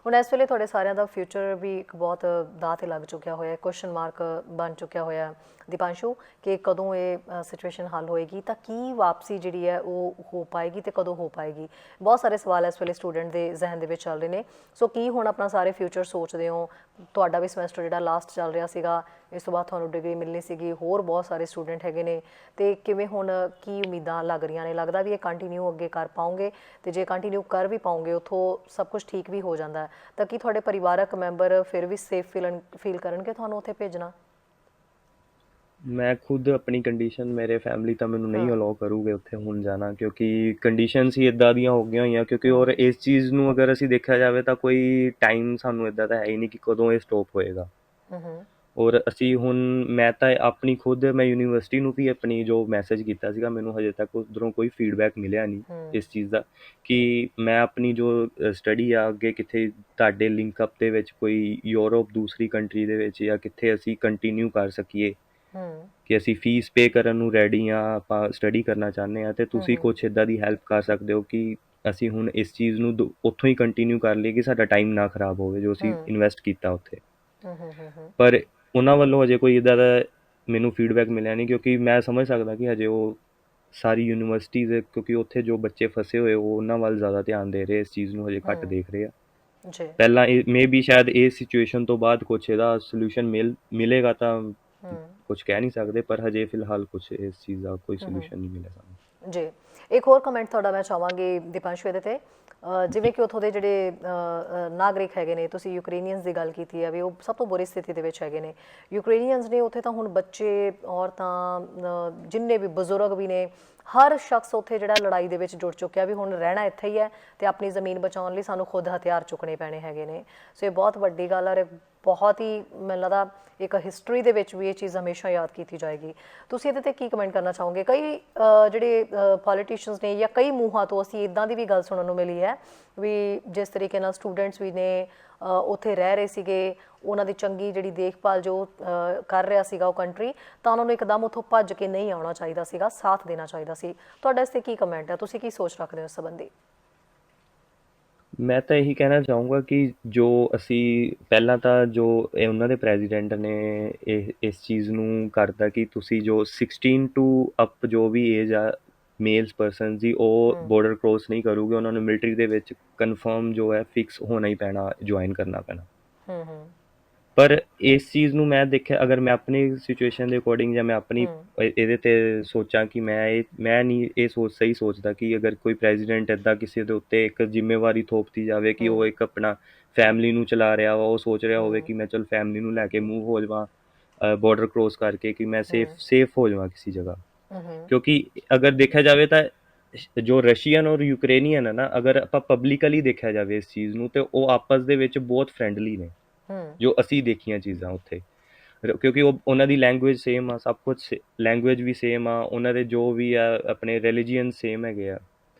ਹੁਣ ਇਸ ਵੇਲੇ ਤੁਹਾਡੇ ਸਾਰਿਆਂ ਦਾ ਫਿਊਚਰ ਵੀ ਇੱਕ ਬਹੁਤ ਦਾਅ 'ਤੇ ਲੱਗ ਚੁੱਕਿਆ ਹੋਇਆ, ਕੁਐਸਚਨ ਮਾਰਕ ਬਣ ਚੁੱਕਿਆ ਹੋਇਆ ਦੀਪਾਂਸ਼ੂ, ਕਿ ਕਦੋਂ ਇਹ ਸਿਚੁਏਸ਼ਨ ਹੱਲ ਹੋਏਗੀ, ਤਾਂ ਕੀ ਵਾਪਸੀ ਜਿਹੜੀ ਹੈ ਉਹ ਹੋ ਪਾਏਗੀ ਅਤੇ ਕਦੋਂ ਹੋ ਪਾਏਗੀ? ਬਹੁਤ ਸਾਰੇ ਸਵਾਲ ਇਸ ਵੇਲੇ ਸਟੂਡੈਂਟ ਦੇ ਜ਼ਹਿਨ ਦੇ ਵਿੱਚ ਚੱਲ ਰਹੇ ਨੇ। ਸੋ ਕੀ ਹੁਣ ਆਪਣਾ ਸਾਰੇ ਫਿਊਚਰ ਸੋਚਦੇ ਹੋ? ਤੁਹਾਡਾ ਵੀ ਸਮੈਸਟਰ ਜਿਹੜਾ ਲਾਸਟ ਚੱਲ ਰਿਹਾ ਸੀਗਾ, ਇਸ ਤੋਂ ਬਾਅਦ ਤੁਹਾਨੂੰ ਡਿਗਰੀ ਮਿਲਣੀ ਸੀਗੀ, ਹੋਰ ਬਹੁਤ ਸਾਰੇ ਸਟੂਡੈਂਟ ਹੈਗੇ ਨੇ, ਅਤੇ ਕਿਵੇਂ ਹੁਣ ਕੀ ਉਮੀਦਾਂ ਲੱਗ ਰਹੀਆਂ ਨੇ? ਲੱਗਦਾ ਵੀ ਇਹ ਕੰਟੀਨਿਊ ਅੱਗੇ ਕਰ ਪਾਓਗੇ, ਅਤੇ ਜੇ ਕੰਟੀਨਿਊ ਕਰ ਵੀ ਪਾਓਗੇ ਉੱਥੋਂ ਸਭ ਕੁਝ ਠੀਕ ਵੀ ਹੋ ਜਾਂਦਾ, ਤਾਂ ਕੀ ਤੁਹਾਡੇ ਪਰਿਵਾਰਕ ਮੈਂਬਰ ਫਿਰ ਵੀ ਸੇਫ ਫੀਲ ਕਰਨਗੇ ਤੁਹਾਨੂੰ ਉੱਥੇ ਭੇਜਣਾ? ਮੈਂ ਖੁਦ ਆਪਣੀ ਕੰਡੀਸ਼ਨ, ਮੇਰੇ ਫੈਮਿਲੀ ਤਾਂ ਮੈਨੂੰ ਨਹੀਂ ਅਲਾਓ ਕਰੂਗੇ ਉੱਥੇ ਹੁਣ ਜਾਣਾ, ਕਿਉਂਕਿ ਕੰਡੀਸ਼ਨਸ ਹੀ ਇੱਦਾਂ ਦੀਆਂ ਹੋ ਗਈਆਂ ਹੋਈਆਂ। ਕਿਉਂਕਿ ਔਰ ਇਸ ਚੀਜ਼ ਨੂੰ ਅਗਰ ਅਸੀਂ ਦੇਖਿਆ ਜਾਵੇ ਤਾਂ ਕੋਈ ਟਾਈਮ ਸਾਨੂੰ ਇੱਦਾਂ ਤਾਂ ਹੈ ਹੀ ਨਹੀਂ ਕਿ ਕਦੋਂ ਇਹ ਸਟੋਪ ਹੋਏਗਾ। ਔਰ ਅਸੀਂ ਹੁਣ ਮੈਂ ਯੂਨੀਵਰਸਿਟੀ ਨੂੰ ਵੀ ਆਪਣੀ ਜੋ ਮੈਸੇਜ ਕੀਤਾ ਸੀਗਾ, ਮੈਨੂੰ ਹਜੇ ਤੱਕ ਉੱਧਰੋਂ ਕੋਈ ਫੀਡਬੈਕ ਮਿਲਿਆ ਨਹੀਂ ਇਸ ਚੀਜ਼ ਦਾ, ਕਿ ਮੈਂ ਆਪਣੀ ਜੋ ਸਟੱਡੀ ਆ ਅੱਗੇ ਕਿੱਥੇ ਤੁਹਾਡੇ ਲਿੰਕਅਪ ਦੇ ਵਿੱਚ ਕੋਈ ਯੂਰਪ ਦੂਸਰੀ ਕੰਟਰੀ ਦੇ ਵਿੱਚ ਜਾਂ ਕਿੱਥੇ ਅਸੀਂ ਕੰਟੀਨਿਊ ਕਰ ਸਕੀਏ, ਕਿ ਅਸੀਂ ਫੀਸ ਪੇ ਕਰਨ ਨੂੰ ਰੈਡੀ ਹਾਂ, ਆਪਾਂ ਸਟੱਡੀ ਕਰਨਾ ਚਾਹੁੰਦੇ ਹਾਂ, ਅਤੇ ਤੁਸੀਂ ਕੁਛ ਇੱਦਾਂ ਦੀ ਹੈਲਪ ਕਰ ਸਕਦੇ ਹੋ ਕਿ ਅਸੀਂ ਹੁਣ ਇਸ ਚੀਜ਼ ਨੂੰ ਉੱਥੋਂ ਹੀ ਕੰਟੀਨਿਊ ਕਰ ਲਈਏ, ਕਿ ਸਾਡਾ ਟਾਈਮ ਨਾ ਖਰਾਬ ਹੋਵੇ ਜੋ ਅਸੀਂ ਇਨਵੈਸਟ ਕੀਤਾ ਉੱਥੇ। ਪਰ ਉਹਨਾਂ ਵੱਲੋਂ ਹਜੇ ਕੋਈ ਇੱਦਾਂ ਦਾ ਮੈਨੂੰ ਫੀਡਬੈਕ ਮਿਲਿਆ ਨਹੀਂ, ਕਿਉਂਕਿ ਮੈਂ ਸਮਝ ਸਕਦਾ ਕਿ ਹਜੇ ਉਹ ਸਾਰੀ ਯੂਨੀਵਰਸਿਟੀਜ਼, ਕਿਉਂਕਿ ਉੱਥੇ ਜੋ ਬੱਚੇ ਫਸੇ ਹੋਏ ਉਹ ਉਹਨਾਂ ਵੱਲ ਜ਼ਿਆਦਾ ਧਿਆਨ ਦੇ ਰਹੇ, ਇਸ ਚੀਜ਼ ਨੂੰ ਹਜੇ ਘੱਟ ਦੇਖ ਰਹੇ ਆ। ਪਹਿਲਾਂ ਮੇ ਵੀ ਸ਼ਾਇਦ ਇਸ ਸਿਚੁਏਸ਼ਨ ਤੋਂ ਬਾਅਦ ਕੁਛ ਇਹਦਾ ਸੋਲੂਸ਼ਨ ਮਿਲੇਗਾ, ਤਾਂ ਕੁਝ ਕਹਿ ਨਹੀਂ ਸਕਦੇ, ਪਰ ਹਜੇ ਫਿਲਹਾਲ ਕੁਝ ਇਸ ਚੀਜ਼ ਦਾ ਕੋਈ ਸੋਲੂਸ਼ਨ ਨਹੀਂ ਮਿਲਿਆ ਸਾਨੂੰ। ਜੀ, ਇੱਕ ਹੋਰ ਕਮੈਂਟ ਤੁਹਾਡਾ ਮੈਂ ਚਾਹਾਂਗੀ ਦੀਪਾਂਸ਼ੂ ਇਹਦੇ ਤੇ। ਜਿਵੇਂ ਕਿ ਉੱਥੋਂ ਦੇ ਜਿਹੜੇ ਨਾਗਰਿਕ ਹੈਗੇ ਨੇ, ਤੁਸੀਂ ਯੂਕਰੇਨੀਅਨਸ ਦੀ ਗੱਲ ਕੀਤੀ ਹੈ ਵੀ ਉਹ ਸਭ ਤੋਂ ਬੁਰੀ ਸਥਿਤੀ ਦੇ ਵਿੱਚ ਹੈਗੇ ਨੇ। ਯੂਕਰੇਨੀਅਨਸ ਨੇ ਉੱਥੇ ਤਾਂ ਹੁਣ ਬੱਚੇ, ਔਰਤਾਂ, ਜਿੰਨੇ ਵੀ ਬਜ਼ੁਰਗ ਵੀ ਨੇ, ਹਰ ਸ਼ਖਸ ਉੱਥੇ ਜਿਹੜਾ ਲੜਾਈ ਦੇ ਵਿੱਚ ਜੁੜ ਚੁੱਕਿਆ ਵੀ ਹੁਣ ਰਹਿਣਾ ਇੱਥੇ ਹੀ ਹੈ ਤੇ ਆਪਣੀ ਜ਼ਮੀਨ ਬਚਾਉਣ ਲਈ ਸਾਨੂੰ ਖੁਦ ਹਥਿਆਰ ਚੁੱਕਣੇ ਪੈਣੇ ਹੈਗੇ ਨੇ। ਸੋ ਇਹ ਬਹੁਤ ਵੱਡੀ ਗੱਲ ਹੈ, ਬਹੁਤ ਹੀ ਮੈਨੂੰ ਲੱਗਦਾ ਇੱਕ ਹਿਸਟਰੀ ਦੇ ਵਿੱਚ ਵੀ ਇਹ ਚੀਜ਼ ਹਮੇਸ਼ਾ ਯਾਦ ਕੀਤੀ ਜਾਏਗੀ। ਤੁਸੀਂ ਇਹਦੇ 'ਤੇ ਕੀ ਕਮੈਂਟ ਕਰਨਾ ਚਾਹੋਗੇ? ਕਈ ਜਿਹੜੇ ਪੋਲੀਟੀਸ਼ੀਅਨਸ ਨੇ ਜਾਂ ਕਈ ਮੂੰਹਾਂ ਤੋਂ ਅਸੀਂ ਇੱਦਾਂ ਦੀ ਵੀ ਗੱਲ ਸੁਣਨ ਨੂੰ ਮਿਲੀ ਹੈ ਵੀ ਜਿਸ ਤਰੀਕੇ ਨਾਲ ਸਟੂਡੈਂਟਸ ਵੀ ਨੇ ਉੱਥੇ ਰਹਿ ਰਹੇ ਸੀਗੇ, ਉਹਨਾਂ ਦੀ ਚੰਗੀ ਜਿਹੜੀ ਦੇਖਭਾਲ ਜੋ ਕਰ ਰਿਹਾ ਸੀਗਾ ਉਹ ਕੰਟਰੀ, ਤਾਂ ਉਹਨਾਂ ਨੂੰ ਇੱਕਦਮ ਉੱਥੋਂ ਭੱਜ ਕੇ ਨਹੀਂ ਆਉਣਾ ਚਾਹੀਦਾ ਸੀਗਾ, ਸਾਥ ਦੇਣਾ ਚਾਹੀਦਾ ਸੀ। ਤੁਹਾਡਾ ਇਸ 'ਤੇ ਕੀ ਕਮੈਂਟ ਹੈ? ਤੁਸੀਂ ਕੀ ਸੋਚ ਰੱਖਦੇ ਹੋ ਇਸ ਸੰਬੰਧੀ? ਮੈਂ ਤਾਂ ਇਹੀ ਕਹਿਣਾ ਚਾਹੂੰਗਾ ਕਿ ਜੋ ਅਸੀਂ ਪਹਿਲਾਂ ਤਾਂ ਜੋ ਇਹ ਉਹਨਾਂ ਦੇ ਪ੍ਰੈਜ਼ੀਡੈਂਟ ਨੇ ਇਸ ਚੀਜ਼ ਨੂੰ ਕਰਤਾ ਕਿ ਤੁਸੀਂ ਜੋ 16 ਟੂ ਅਪ ਜੋ ਵੀ ਏਜ ਆ ਮੇਲਸ ਪਰਸਨ ਦੀ, ਉਹ ਬਾਰਡਰ ਕ੍ਰੋਸ ਨਹੀਂ ਕਰੂਗੇ, ਉਹਨਾਂ ਨੂੰ ਮਿਲਟਰੀ ਦੇ ਵਿੱਚ ਕਨਫਰਮ ਜੋ ਹੈ ਫਿਕਸ ਹੋਣਾ ਹੀ ਪੈਣਾ, ਜੁਆਇਨ ਕਰਨਾ ਪੈਣਾ। ਪਰ ਇਸ ਚੀਜ਼ ਨੂੰ ਮੈਂ ਦੇਖਿਆ, ਅਗਰ ਮੈਂ ਆਪਣੀ ਸਿਚੁਏਸ਼ਨ ਦੇ ਅਕੋਰਡਿੰਗ ਜਾਂ ਮੈਂ ਆਪਣੀ ਇਹਦੇ ਤੇ ਸੋਚਾਂ ਕਿ ਮੈਂ ਨਹੀਂ ਇਹ ਸਹੀ ਸੋਚਦਾ ਕਿ ਅਗਰ ਕੋਈ ਪ੍ਰੈਜ਼ੀਡੈਂਟ ਇੱਦਾਂ ਕਿਸੇ ਦੇ ਉੱਤੇ ਇੱਕ ਜ਼ਿੰਮੇਵਾਰੀ ਥੋਪਤੀ ਜਾਵੇ ਕਿ ਉਹ ਇੱਕ ਆਪਣਾ ਫੈਮਿਲੀ ਨੂੰ ਚਲਾ ਰਿਹਾ ਵਾ, ਉਹ ਸੋਚ ਰਿਹਾ ਹੋਵੇ ਕਿ ਮੈਂ ਚਲ ਫੈਮਿਲੀ ਨੂੰ ਲੈ ਕੇ ਮੂਵ ਹੋ ਜਾਵਾਂ ਬਾਰਡਰ ਕ੍ਰੋਸ ਕਰਕੇ, ਕਿ ਮੈਂ ਸੇਫ ਹੋ ਜਾਵਾਂ ਕਿਸੇ ਜਗ੍ਹਾ। ਕਿਉਂਕਿ ਅਗਰ ਦੇਖਿਆ ਜਾਵੇ ਤਾਂ ਜੋ ਰਸ਼ੀਅਨ ਔਰ ਯੂਕਰੇਨੀਅਨ ਹੈ ਨਾ, ਅਗਰ ਆਪਾਂ ਪਬਲਿਕਲੀ ਦੇਖਿਆ ਜਾਵੇ ਇਸ ਚੀਜ਼ ਨੂੰ, ਤੇ ਉਹ ਆਪਸ ਦੇ ਵਿੱਚ ਬਹੁਤ ਫਰੈਂਡਲੀ ਨੇ ਜੋ ਅਸੀਂ ਦੇਖੀਆਂ ਚੀਜ਼ਾਂ ਉੱਥੇ, ਕਿਉਂਕਿ ਉਹਨਾਂ ਦੀ ਲੈਂਗੁਏਜ ਸੇਮ ਆ, ਸਭ ਕੁਝ ਲੈਂਗੁਏਜ ਵੀ ਸੇਮ ਆ, ਉਹਨਾਂ ਦੇ ਜੋ ਵੀ ਆ ਆਪਣੇ ਰਿਲੀਜੀਅਨ ਸੇਮ ਹੈਗੇ ਆ।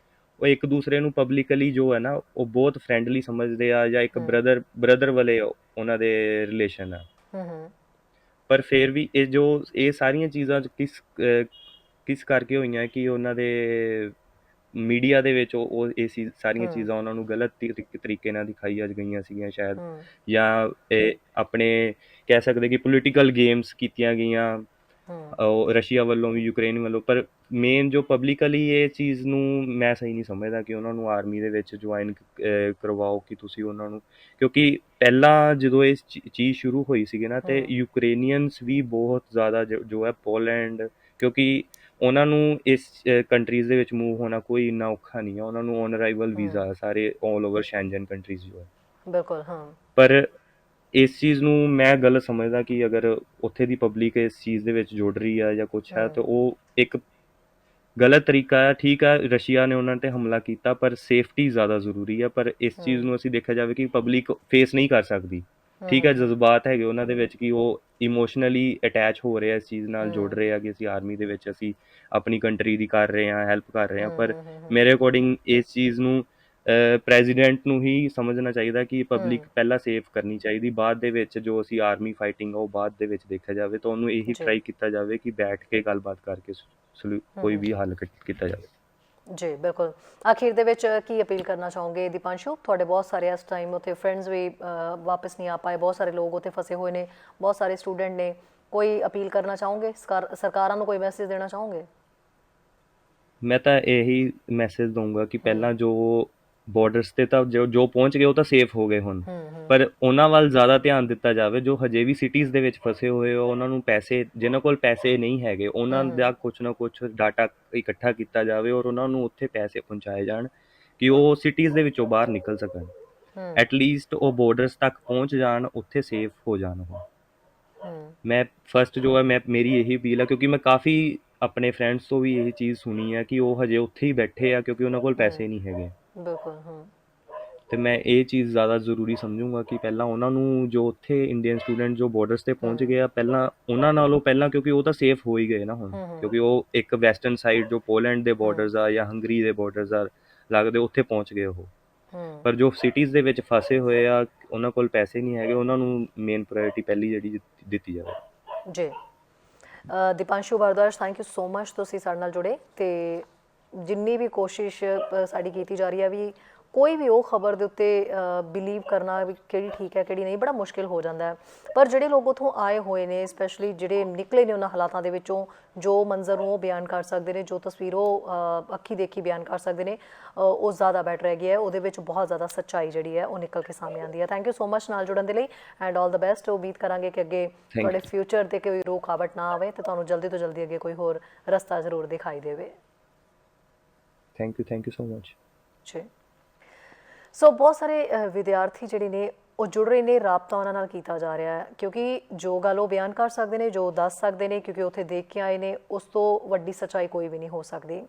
ਉਹ ਇੱਕ ਦੂਸਰੇ ਨੂੰ ਪਬਲਿਕਲੀ ਜੋ ਹੈ ਨਾ ਉਹ ਬਹੁਤ ਫਰੈਂਡਲੀ ਸਮਝਦੇ ਆ, ਜਾਂ ਇੱਕ ਬ੍ਰਦਰ ਵਾਲੇ ਉਹਨਾਂ ਦੇ ਰਿਲੇਸ਼ਨ ਆ। ਪਰ ਫਿਰ ਵੀ ਇਹ ਸਾਰੀਆਂ ਚੀਜ਼ਾਂ ਕਿਸ ਕਰਕੇ ਹੋਈਆਂ ਕਿ ਉਹਨਾਂ ਦੇ ਮੀਡੀਆ ਦੇ ਵਿੱਚ ਉਹ ਇਹ ਸਾਰੀਆਂ ਚੀਜ਼ਾਂ ਉਹਨਾਂ ਨੂੰ ਗਲਤ ਤਰੀਕੇ ਨਾਲ ਦਿਖਾਈਆਂ ਗਈਆਂ ਸੀਗੀਆਂ ਸ਼ਾਇਦ, ਜਾਂ ਇਹ ਆਪਣੇ ਕਹਿ ਸਕਦੇ ਕਿ ਪੋਲੀਟੀਕਲ ਗੇਮਸ ਕੀਤੀਆਂ ਗਈਆਂ ਰਸ਼ੀਆ ਵੱਲੋਂ ਵੀ ਯੂਕਰੇਨ ਵੱਲੋਂ। ਪਰ ਮੇਨ ਜੋ ਪਬਲਿਕਲੀ ਇਹ ਚੀਜ਼ ਨੂੰ ਮੈਂ ਸਹੀ ਨਹੀਂ ਸਮਝਦਾ ਕਿ ਉਹਨਾਂ ਨੂੰ ਆਰਮੀ ਦੇ ਵਿੱਚ ਜੁਆਇਨ ਕਰਵਾਓ, ਕਿ ਤੁਸੀਂ ਉਹਨਾਂ ਨੂੰ, ਕਿਉਂਕਿ ਪਹਿਲਾਂ ਜਦੋਂ ਇਹ ਚੀਜ਼ ਸ਼ੁਰੂ ਹੋਈ ਸੀਗੀ ਨਾ, ਤੇ ਯੂਕਰੇਨੀਅਨਸ ਵੀ ਬਹੁਤ ਜ਼ਿਆਦਾ ਜੋ ਹੈ ਪੋਲੈਂਡ, ਕਿਉਂਕਿ ਉਹਨਾਂ ਨੂੰ ਇਸ ਕੰਟਰੀਜ਼ ਦੇ ਵਿੱਚ ਮੂਵ ਹੋਣਾ ਕੋਈ ਇੰਨਾ ਔਖਾ ਨਹੀਂ ਹੈ, ਉਹਨਾਂ ਨੂੰ ਔਨ ਅਰਾਈਵਲ ਵੀਜ਼ਾ ਸਾਰੇ ਆਲ ਓਵਰ ਸ਼ੈਂਜਨ ਕੰਟਰੀਜ਼ ਜੋ ਹੈ। ਬਿਲਕੁਲ। ਹਾਂ, ਪਰ ਇਸ ਚੀਜ਼ ਨੂੰ ਮੈਂ ਗਲਤ ਸਮਝਦਾ ਕਿ ਅਗਰ ਉੱਥੇ ਦੀ ਪਬਲਿਕ ਇਸ ਚੀਜ਼ ਦੇ ਵਿੱਚ ਜੁੜ ਰਹੀ ਆ ਜਾਂ ਕੁਛ ਹੈ, ਤਾਂ ਉਹ ਇੱਕ ਗਲਤ ਤਰੀਕਾ ਹੈ। ਠੀਕ ਆ, ਰਸ਼ੀਆ ਨੇ ਉਹਨਾਂ 'ਤੇ ਹਮਲਾ ਕੀਤਾ, ਪਰ ਸੇਫਟੀ ਜ਼ਿਆਦਾ ਜ਼ਰੂਰੀ ਆ। ਪਰ ਇਸ ਚੀਜ਼ ਨੂੰ ਅਸੀਂ ਦੇਖਿਆ ਜਾਵੇ ਕਿ ਪਬਲਿਕ ਫੇਸ ਨਹੀਂ ਕਰ ਸਕਦੀ। ਠੀਕ ਹੈ, ਜਜ਼ਬਾਤ ਹੈਗੇ ਉਹਨਾਂ ਦੇ ਵਿੱਚ ਕਿ ਉਹ ਇਮੋਸ਼ਨਲੀ ਅਟੈਚ ਹੋ ਰਹੇ ਆ, ਇਸ ਚੀਜ਼ ਨਾਲ ਜੁੜ ਰਹੇ ਆ ਕਿ ਅਸੀਂ ਆਰਮੀ ਦੇ ਵਿੱਚ ਅਸੀਂ ਆਪਣੀ ਕੰਟਰੀ ਦੀ ਕਰ ਰਹੇ ਹਾਂ, ਹੈਲਪ ਕਰ ਰਹੇ ਹਾਂ। ਪਰ ਮੇਰੇ ਅਕੋਰਡਿੰਗ ਇਸ ਚੀਜ਼ ਨੂੰ ਪ੍ਰੈਜ਼ੀਡੈਂਟ ਨੂੰ ਹੀ ਸਮਝਣਾ ਚਾਹੀਦਾ ਕਿ ਪਬਲਿਕ ਪਹਿਲਾਂ ਸੇਫ ਕਰਨੀ ਚਾਹੀਦੀ, ਬਾਅਦ ਦੇ ਵਿੱਚ ਜੋ ਅਸੀਂ ਆਰਮੀ ਫਾਈਟਿੰਗ ਆ ਉਹ ਬਾਅਦ ਦੇ ਵਿੱਚ ਦੇਖਿਆ ਜਾਵੇ। ਤਾਂ ਉਹਨੂੰ ਇਹੀ ਟਰਾਈ ਕੀਤਾ ਜਾਵੇ ਕਿ ਬੈਠ ਕੇ ਗੱਲਬਾਤ ਕਰਕੇ ਕੋਈ ਵੀ ਹੱਲ ਕੀਤਾ ਜਾਵੇ। ਜੀ, ਬਿਲਕੁਲ। ਆਖਿਰ ਦੇ ਵਿੱਚ ਕੀ ਅਪੀਲ ਕਰਨਾ ਚਾਹੋਗੇ ਦੀਪਾਂਸ਼ੂ? ਤੁਹਾਡੇ ਬਹੁਤ ਸਾਰੇ ਇਸ ਟਾਈਮ ਉੱਥੇ ਫਰੈਂਡਸ ਵੀ ਵਾਪਸ ਨਹੀਂ ਆ ਪਾਏ, ਬਹੁਤ ਸਾਰੇ ਲੋਕ ਉੱਥੇ ਫਸੇ ਹੋਏ ਨੇ, ਬਹੁਤ ਸਾਰੇ ਸਟੂਡੈਂਟ ਨੇ, ਕੋਈ ਅਪੀਲ ਕਰਨਾ ਚਾਹੋਗੇ? ਸਰਕਾਰਾਂ ਨੂੰ ਕੋਈ ਮੈਸੇਜ ਦੇਣਾ ਚਾਹੋਗੇ? ਮੈਂ ਤਾਂ ਇਹੀ ਮੈਸੇਜ ਦਊਂਗਾ ਕਿ ਪਹਿਲਾਂ ਜੋ ਬਾਰਡਰਸ ਤੇ ਤਾਂ ਜੋ ਪਹੁੰਚ ਗਏ ਉਹ ਤਾਂ ਸੇਫ ਹੋ ਗਏ ਹੁਣ, ਪਰ ਉਹਨਾਂ ਵੱਲ ਜ਼ਿਆਦਾ ਧਿਆਨ ਦਿੱਤਾ ਜਾਵੇ ਜੋ ਹਜੇ ਵੀ ਸਿਟੀਜ਼ ਦੇ ਵਿੱਚ ਫਸੇ ਹੋਏ ਹੋ। ਉਹਨਾਂ ਨੂੰ ਪੈਸੇ, ਜਿਨ੍ਹਾਂ ਕੋਲ ਪੈਸੇ ਨਹੀਂ ਹੈਗੇ, ਉਹਨਾਂ ਦਾ ਕੁਛ ਨਾ ਕੁਛ ਡਾਟਾ ਇਕੱਠਾ ਕੀਤਾ ਜਾਵੇ ਔਰ ਉਹਨਾਂ ਨੂੰ ਉੱਥੇ ਪੈਸੇ ਪਹੁੰਚਾਏ ਜਾਣ ਕਿ ਉਹ ਸਿਟੀਜ਼ ਦੇ ਵਿੱਚੋਂ ਬਾਹਰ ਨਿਕਲ ਸਕਣ। ਐਟਲੀਸਟ ਉਹ ਬਾਰਡਰਸ ਤੱਕ ਪਹੁੰਚ ਜਾਣ, ਉੱਥੇ ਸੇਫ ਹੋ ਜਾਣ ਉਹ। ਮੈਂ ਫਸਟ ਜੋ ਹੈ ਮੇਰੀ ਇਹੀ ਅਪੀਲ ਹੈ, ਕਿਉਂਕਿ ਮੈਂ ਕਾਫੀ ਆਪਣੇ ਫਰੈਂਡਸ ਤੋਂ ਵੀ ਇਹ ਚੀਜ਼ ਸੁਣੀ ਹੈ ਕਿ ਉਹ ਹਜੇ ਉੱਥੇ ਹੀ ਬੈਠੇ ਆ ਕਿਉਂਕਿ ਉਹਨਾਂ ਕੋਲ ਪੈਸੇ ਨਹੀਂ ਹੈਗੇ। ਬਿਲਕੁਲ। ਤੇ ਮੈਂ ਇਹ ਚੀਜ਼ ਜ਼ਿਆਦਾ ਜ਼ਰੂਰੀ ਸਮਝੂੰਗਾ ਕਿ ਪਹਿਲਾਂ ਉਹਨਾਂ ਨੂੰ, ਜੋ ਉੱਥੇ ਇੰਡੀਅਨ ਸਟੂਡੈਂਟ ਜੋ ਬਾਰਡਰਸ ਤੇ ਪਹੁੰਚ ਗਏ ਆ, ਪਹਿਲਾਂ ਉਹਨਾਂ ਨਾਲੋਂ ਪਹਿਲਾਂ, ਕਿਉਂਕਿ ਉਹ ਤਾਂ ਸੇਫ ਹੋ ਹੀ ਗਏ ਨਾ ਹੁਣ, ਕਿਉਂਕਿ ਉਹ ਇੱਕ ਵੈਸਟਰਨ ਸਾਈਡ ਜੋ ਪੋਲੈਂਡ ਦੇ ਬਾਰਡਰਸ ਆ ਜਾਂ ਹੰਗਰੀ ਦੇ ਬਾਰਡਰਸ ਆ ਲੱਗਦੇ, ਉੱਥੇ ਪਹੁੰਚ ਗਏ ਉਹ। ਪਰ ਜੋ ਸਿਟੀਜ਼ ਦੇ ਵਿੱਚ ਫਸੇ ਹੋਏ ਆ, ਉਹਨਾਂ ਕੋਲ ਪੈਸੇ ਨਹੀਂ ਹੈਗੇ, ਉਹਨਾਂ ਨੂੰ ਮੇਨ ਪ੍ਰਾਇੋਰਟੀ ਪਹਿਲੀ ਜਿਹੜੀ ਦਿੱਤੀ ਜਾਵੇ। ਜੀ, Deepanshu Bhardwaj, thank you so much, ਤੁਸੀਂ ਸਾਡੇ ਨਾਲ ਜੁੜੇ। ਤੇ ਜਿੰਨੀ ਵੀ ਕੋਸ਼ਿਸ਼ ਸਾਡੀ ਕੀਤੀ ਜਾ ਰਹੀ ਹੈ ਵੀ ਕੋਈ ਵੀ ਉਹ ਖਬਰ ਦੇ ਉੱਤੇ ਬਿਲੀਵ ਕਰਨਾ ਵੀ ਕਿਹੜੀ ਠੀਕ ਹੈ ਕਿਹੜੀ ਨਹੀਂ, ਬੜਾ ਮੁਸ਼ਕਿਲ ਹੋ ਜਾਂਦਾ ਹੈ। ਪਰ ਜਿਹੜੇ ਲੋਕ ਉੱਥੋਂ ਆਏ ਹੋਏ ਨੇ, ਸਪੈਸ਼ਲੀ ਜਿਹੜੇ ਨਿਕਲੇ ਨੇ ਉਹਨਾਂ ਹਾਲਾਤਾਂ ਦੇ ਵਿੱਚੋਂ, ਜੋ ਮੰਜ਼ਰ ਨੂੰ ਉਹ ਬਿਆਨ ਕਰ ਸਕਦੇ ਨੇ, ਜੋ ਤਸਵੀਰ ਉਹ ਅੱਖੀ ਦੇਖੀ ਬਿਆਨ ਕਰ ਸਕਦੇ ਨੇ, ਉਹ ਜ਼ਿਆਦਾ ਬੈਟਰ ਹੈਗੀ ਹੈ। ਉਹਦੇ ਵਿੱਚ ਬਹੁਤ ਜ਼ਿਆਦਾ ਸੱਚਾਈ ਜਿਹੜੀ ਹੈ ਉਹ ਨਿਕਲ ਕੇ ਸਾਹਮਣੇ ਆਉਂਦੀ ਹੈ। ਥੈਂਕ ਯੂ ਸੋ ਮਚ ਨਾਲ ਜੁੜਨ ਦੇ ਲਈ, ਐਂਡ ਆਲ ਦ ਬੈਸਟ। ਉਮੀਦ ਕਰਾਂਗੇ ਕਿ ਅੱਗੇ ਤੁਹਾਡੇ ਫਿਊਚਰ 'ਤੇ ਕੋਈ ਰੁਕਾਵਟ ਨਾ ਆਵੇ ਅਤੇ ਤੁਹਾਨੂੰ ਜਲਦੀ ਤੋਂ ਜਲਦੀ ਅੱਗੇ ਕੋਈ ਹੋਰ ਰਸਤਾ ਜ਼ਰੂਰ ਦਿਖਾਈ ਦੇਵੇ। Thank you so much. ਜੀ ਸੋ ਬਹੁਤ ਸਾਰੇ ਵਿਦਿਆਰਥੀ ਜਿਹੜੇ ਨੇ ਉਹ ਜੁੜ ਰਹੇ ਨੇ, ਰਾਬਤਾ ਉਹਨਾਂ ਨਾਲ ਕੀਤਾ ਜਾ ਰਿਹਾ ਹੈ, ਕਿਉਂਕਿ ਜੋ ਗੱਲ ਉਹ ਬਿਆਨ ਕਰ ਸਕਦੇ ਨੇ, ਜੋ ਦੱਸ ਸਕਦੇ ਨੇ, ਕਿਉਂਕਿ ਉੱਥੇ ਦੇਖ ਕੇ ਆਏ ਨੇ, ਉਸ ਤੋਂ ਵੱਡੀ ਸੱਚਾਈ ਕੋਈ ਵੀ ਨਹੀਂ ਹੋ ਸਕਦੀ।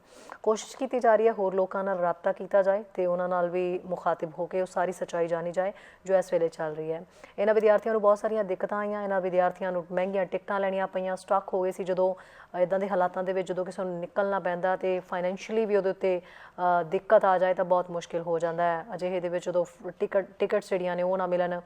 ਕੋਸ਼ਿਸ਼ ਕੀਤੀ ਜਾ ਰਹੀ ਹੈ ਹੋਰ ਲੋਕਾਂ ਨਾਲ ਰਾਬਤਾ ਕੀਤਾ ਜਾਏ ਅਤੇ ਉਹਨਾਂ ਨਾਲ ਵੀ ਮੁਖਾਤਿਬ ਹੋ ਕੇ ਉਹ ਸਾਰੀ ਸੱਚਾਈ ਜਾਣੀ ਜਾਏ ਜੋ ਇਸ ਵੇਲੇ ਚੱਲ ਰਹੀ ਹੈ। ਇਹਨਾਂ ਵਿਦਿਆਰਥੀਆਂ ਨੂੰ ਬਹੁਤ ਸਾਰੀਆਂ ਦਿੱਕਤਾਂ ਆਈਆਂ, ਇਹਨਾਂ ਵਿਦਿਆਰਥੀਆਂ ਨੂੰ ਮਹਿੰਗੀਆਂ ਟਿਕਟਾਂ ਲੈਣੀਆਂ ਪਈਆਂ, ਸਟਕ ਹੋ ਗਏ ਸੀ। ਜਦੋਂ ਇੱਦਾਂ ਦੇ ਹਾਲਾਤਾਂ ਦੇ ਵਿੱਚ ਜਦੋਂ ਕਿਸੇ ਨੂੰ ਨਿਕਲਣਾ ਪੈਂਦਾ ਅਤੇ ਫਾਈਨੈਂਸ਼ੀਅਲੀ ਵੀ ਉਹਦੇ ਉੱਤੇ ਦਿੱਕਤ ਆ ਜਾਏ ਤਾਂ ਬਹੁਤ ਮੁਸ਼ਕਿਲ ਹੋ ਜਾਂਦਾ ਹੈ। ਅਜਿਹੇ ਦੇ ਵਿੱਚ ਜਦੋਂ ਟਿਕਟਸ ਜਿਹੜੀਆਂ ਨੇ ਉਹ ਨਾ ਮਿਲਣ,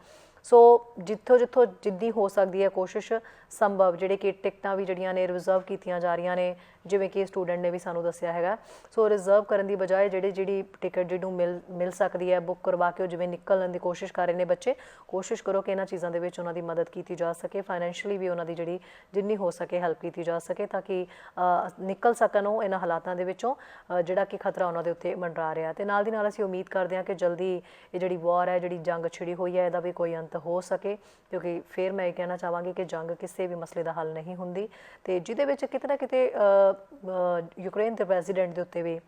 ਸੋ ਜਿੱਥੋਂ ਜਿੱਦੀ ਹੋ ਸਕਦੀ ਹੈ ਕੋਸ਼ਿਸ਼ ਸੰਭਵ ਜਿਹੜੇ ਕਿ ਟਿਕਟਾਂ ਵੀ ਜਿਹੜੀਆਂ ਨੇ ਰਿਜ਼ਰਵ ਕੀਤੀਆਂ ਜਾ ਰਹੀਆਂ ਨੇ, ਜਿਵੇਂ ਕਿ ਸਟੂਡੈਂਟ ਨੇ ਵੀ ਸਾਨੂੰ ਦੱਸਿਆ ਹੈਗਾ। ਸੋ ਰਿਜ਼ਰਵ ਕਰਨ ਦੀ ਬਜਾਏ ਜਿਹੜੀ ਟਿਕਟ ਜਿਹਨੂੰ ਮਿਲ ਸਕਦੀ ਹੈ ਬੁੱਕ ਕਰਵਾ ਕੇ ਉਹ ਜਿਵੇਂ ਨਿਕਲਣ ਦੀ ਕੋਸ਼ਿਸ਼ ਕਰ ਰਹੇ ਨੇ ਬੱਚੇ, ਕੋਸ਼ਿਸ਼ ਕਰੋ ਕਿ ਇਹਨਾਂ ਚੀਜ਼ਾਂ ਦੇ ਵਿੱਚ ਉਹਨਾਂ ਦੀ ਮਦਦ ਕੀਤੀ ਜਾ ਸਕੇ, ਫਾਈਨੈਂਸ਼ੀਅਲੀ ਵੀ ਉਹਨਾਂ ਦੀ ਜਿਹੜੀ ਜਿੰਨੀ ਹੋ ਸਕੇ ਹੈਲਪ ਕੀਤੀ ਜਾ ਸਕੇ ਤਾਂ ਕਿ ਨਿਕਲ ਸਕਣ ਉਹ ਇਹਨਾਂ ਹਾਲਾਤਾਂ ਦੇ ਵਿੱਚੋਂ ਜਿਹੜਾ ਕਿ ਖਤਰਾ ਉਹਨਾਂ ਦੇ ਉੱਤੇ ਮੰਡਰਾ ਰਿਹਾ। ਅਤੇ ਨਾਲ ਦੀ ਨਾਲ ਅਸੀਂ ਉਮੀਦ ਕਰਦੇ ਹਾਂ ਕਿ ਜਲਦੀ ਇਹ ਜਿਹੜੀ ਵਾਰ ਹੈ, ਜਿਹੜੀ ਜੰਗ ਛਿੜੀ ਹੋਈ ਹੈ, ਇਹਦਾ ਵੀ ਕੋਈ ਅੰਤ ਹੋ ਸਕੇ, ਕਿਉਂਕਿ ਫਿਰ ਮੈਂ ਇਹ ਕਹਿਣਾ ਚਾਹਾਂਗੀ ਕਿ ਜੰਗ ਕਿਸੇ ਵੀ ਮਸਲੇ ਦਾ ਹੱਲ ਨਹੀਂ ਹੁੰਦੀ ਅਤੇ ਜਿਹਦੇ ਵਿੱਚ ਕਿਤੇ ਨਾ ਕਿਤੇ ਯੂਕਰੇਨ ਦੇ ਪ੍ਰੈਜ਼ੀਡੈਂਟ ਦੇ ਉੱਤੇ ਵੀ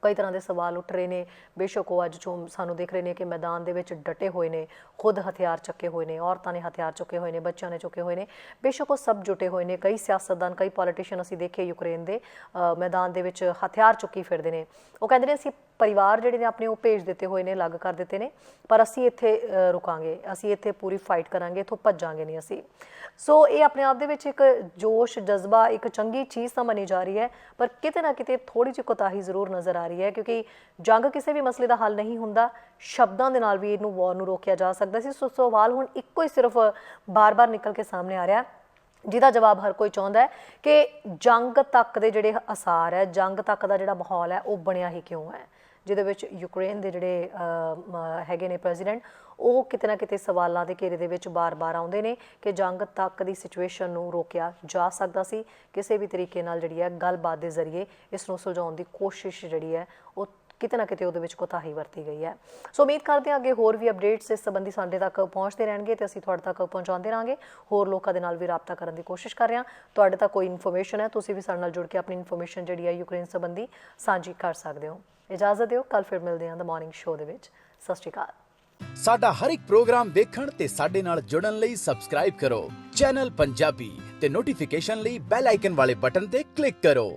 ਕਈ ਤਰ੍ਹਾਂ ਦੇ ਸਵਾਲ ਉੱਠ ਰਹੇ ਨੇ। ਬੇਸ਼ੱਕ ਉਹ ਅੱਜ ਜੋ ਸਾਨੂੰ ਦਿਖ ਰਹੇ ਨੇ ਕਿ ਮੈਦਾਨ ਦੇ ਵਿੱਚ ਡਟੇ ਹੋਏ ਨੇ, ਖੁਦ ਹਥਿਆਰ ਚੱਕੇ ਹੋਏ ਨੇ, ਔਰਤਾਂ ਨੇ ਹਥਿਆਰ ਚੁੱਕੇ ਹੋਏ ਨੇ, ਬੱਚਿਆਂ ਨੇ ਚੁੱਕੇ ਹੋਏ ਨੇ, ਬੇਸ਼ੱਕ ਉਹ ਸਭ ਜੁਟੇ ਹੋਏ ਨੇ। ਕਈ ਸਿਆਸਤਦਾਨ, ਕਈ ਪੋਲੀਟੀਸ਼ੀਅਨ ਅਸੀਂ ਦੇਖੇ ਯੂਕਰੇਨ ਦੇ ਮੈਦਾਨ ਦੇ ਵਿੱਚ ਹਥਿਆਰ ਚੁੱਕੀ ਫਿਰਦੇ ਨੇ। ਉਹ ਕਹਿੰਦੇ ਨੇ ਅਸੀਂ ਪਰਿਵਾਰ ਜਿਹੜੇ ਨੇ ਆਪਣੇ ਉਹ ਭੇਜ ਦਿੱਤੇ ਹੋਏ ਨੇ, ਅਲੱਗ ਕਰ ਦਿੱਤੇ ਨੇ, ਪਰ ਅਸੀਂ ਇੱਥੇ ਰੁਕਾਂਗੇ, ਅਸੀਂ ਇੱਥੇ ਪੂਰੀ ਫਾਈਟ ਕਰਾਂਗੇ, ਇੱਥੋਂ ਭੱਜਾਂਗੇ ਨਹੀਂ ਅਸੀਂ। ਸੋ ਇਹ ਆਪਣੇ ਆਪ ਦੇ ਵਿੱਚ ਇੱਕ ਜੋਸ਼, ਜਜ਼ਬਾ, ਇੱਕ ਚੰਗੀ ਚੀਜ਼ ਤਾਂ ਮੰਨੀ ਜਾ ਰਹੀ ਹੈ, ਪਰ ਕਿਤੇ ਨਾ ਕਿਤੇ ਥੋੜ੍ਹੀ ਜਿਹੀ ਕੋਤਾਹੀ ਜ਼ਰੂਰ ਨਜ਼ਰ ਆ ਰਹੀ ਹੈ, ਕਿਉਂਕਿ ਜੰਗ ਕਿਸੇ ਵੀ ਮਸਲੇ ਦਾ ਹੱਲ ਨਹੀਂ ਹੁੰਦਾ। ਸ਼ਬਦਾਂ ਦੇ ਨਾਲ ਵੀ ਇਹਨੂੰ ਵਾਰ ਨੂੰ ਰੋਕਿਆ ਜਾ ਸਕਦਾ ਸੀ। ਸੋ ਸਵਾਲ ਹੁਣ ਇੱਕੋ ਹੀ ਸਿਰਫ ਬਾਰ-ਬਾਰ ਨਿਕਲ ਕੇ ਸਾਹਮਣੇ ਆ ਰਿਹਾ, ਜਿਹਦਾ ਜਵਾਬ ਹਰ ਕੋਈ ਚਾਹੁੰਦਾ ਹੈ ਕਿ ਜੰਗ ਤੱਕ ਦੇ ਜਿਹੜੇ ਅਸਾਰ ਹੈ, ਜੰਗ ਤੱਕ ਦਾ ਜਿਹੜਾ ਮਾਹੌਲ ਹੈ ਉਹ ਬਣਿਆ ਹੀ ਕਿਉਂ ਹੈ, ਜਿਹਦੇ ਵਿੱਚ ਯੂਕਰੇਨ ਦੇ ਜਿਹੜੇ ਹੈਗੇ ਨੇ ਪ੍ਰੈਜ਼ੀਡੈਂਟ, ਉਹ ਕਿਤੇ ਨਾ ਕਿਤੇ ਸਵਾਲਾਂ ਦੇ ਘੇਰੇ ਦੇ ਵਿੱਚ ਬਾਰ-ਬਾਰ ਆਉਂਦੇ ਨੇ ਕਿ ਜੰਗ ਤੱਕ ਦੀ ਸਿਚੁਏਸ਼ਨ ਨੂੰ ਰੋਕਿਆ ਜਾ ਸਕਦਾ ਸੀ, ਕਿਸੇ ਵੀ ਤਰੀਕੇ ਨਾਲ ਜਿਹੜੀ ਹੈ ਗੱਲਬਾਤ ਦੇ ਜ਼ਰੀਏ ਇਸ ਨੂੰ ਸੁਲਝਾਉਣ ਦੀ ਕੋਸ਼ਿਸ਼ ਜਿਹੜੀ ਹੈ ਉਹ ਕਿਤੇ ਨਾ ਕਿਤੇ ਉਹਦੇ ਵਿੱਚ ਕੋਤਾਹੀ ਵਰਤੀ ਗਈ ਹੈ। ਸੋ ਉਮੀਦ ਕਰਦੇ ਹਾਂ ਅੱਗੇ ਹੋਰ ਵੀ ਅਪਡੇਟਸ ਇਸ ਸੰਬੰਧੀ ਸਾਡੇ ਤੱਕ ਪਹੁੰਚਦੇ ਰਹਿਣਗੇ ਅਤੇ ਅਸੀਂ ਤੁਹਾਡੇ ਤੱਕ ਪਹੁੰਚਾਉਂਦੇ ਰਹਾਂਗੇ। ਹੋਰ ਲੋਕਾਂ ਦੇ ਨਾਲ ਵੀ ਰਾਬਤਾ ਕਰਨ ਦੀ ਕੋਸ਼ਿਸ਼ ਕਰ ਰਹੇ ਹਾਂ। ਤੁਹਾਡੇ ਤੱਕ ਕੋਈ ਇਨਫੋਰਮੇਸ਼ਨ ਹੈ, ਤੁਸੀਂ ਵੀ ਸਾਡੇ ਨਾਲ ਜੁੜ ਕੇ ਆਪਣੀ ਇਨਫੋਰਮੇਸ਼ਨ ਜਿਹੜੀ ਹੈ ਯੂਕਰੇਨ ਸੰਬੰਧੀ ਸਾਂਝੀ ਕਰ ਸਕਦੇ ਹੋ। ਇਜਾਜ਼ਤ ਦਿਓ, ਕੱਲ ਫਿਰ ਮਿਲਦੇ ਹਾਂ ਦ ਮਾਰਨਿੰਗ ਸ਼ੋਅ ਦੇ ਵਿੱਚ। ਸਤਿ ਸ਼੍ਰੀ ਅਕਾਲ। ਸਾਡਾ ਹਰ ਇੱਕ ਪ੍ਰੋਗਰਾਮ ਵੇਖਣ ਤੇ ਸਾਡੇ ਨਾਲ ਜੁੜਨ ਲਈ ਸਬਸਕ੍ਰਾਈਬ ਕਰੋ ਚੈਨਲ ਪੰਜਾਬੀ ਤੇ ਨੋਟੀਫਿਕੇਸ਼ਨ ਲਈ ਬੈਲ ਆਈਕਨ ਵਾਲੇ ਬਟਨ ਤੇ ਕਲਿੱਕ ਕਰੋ।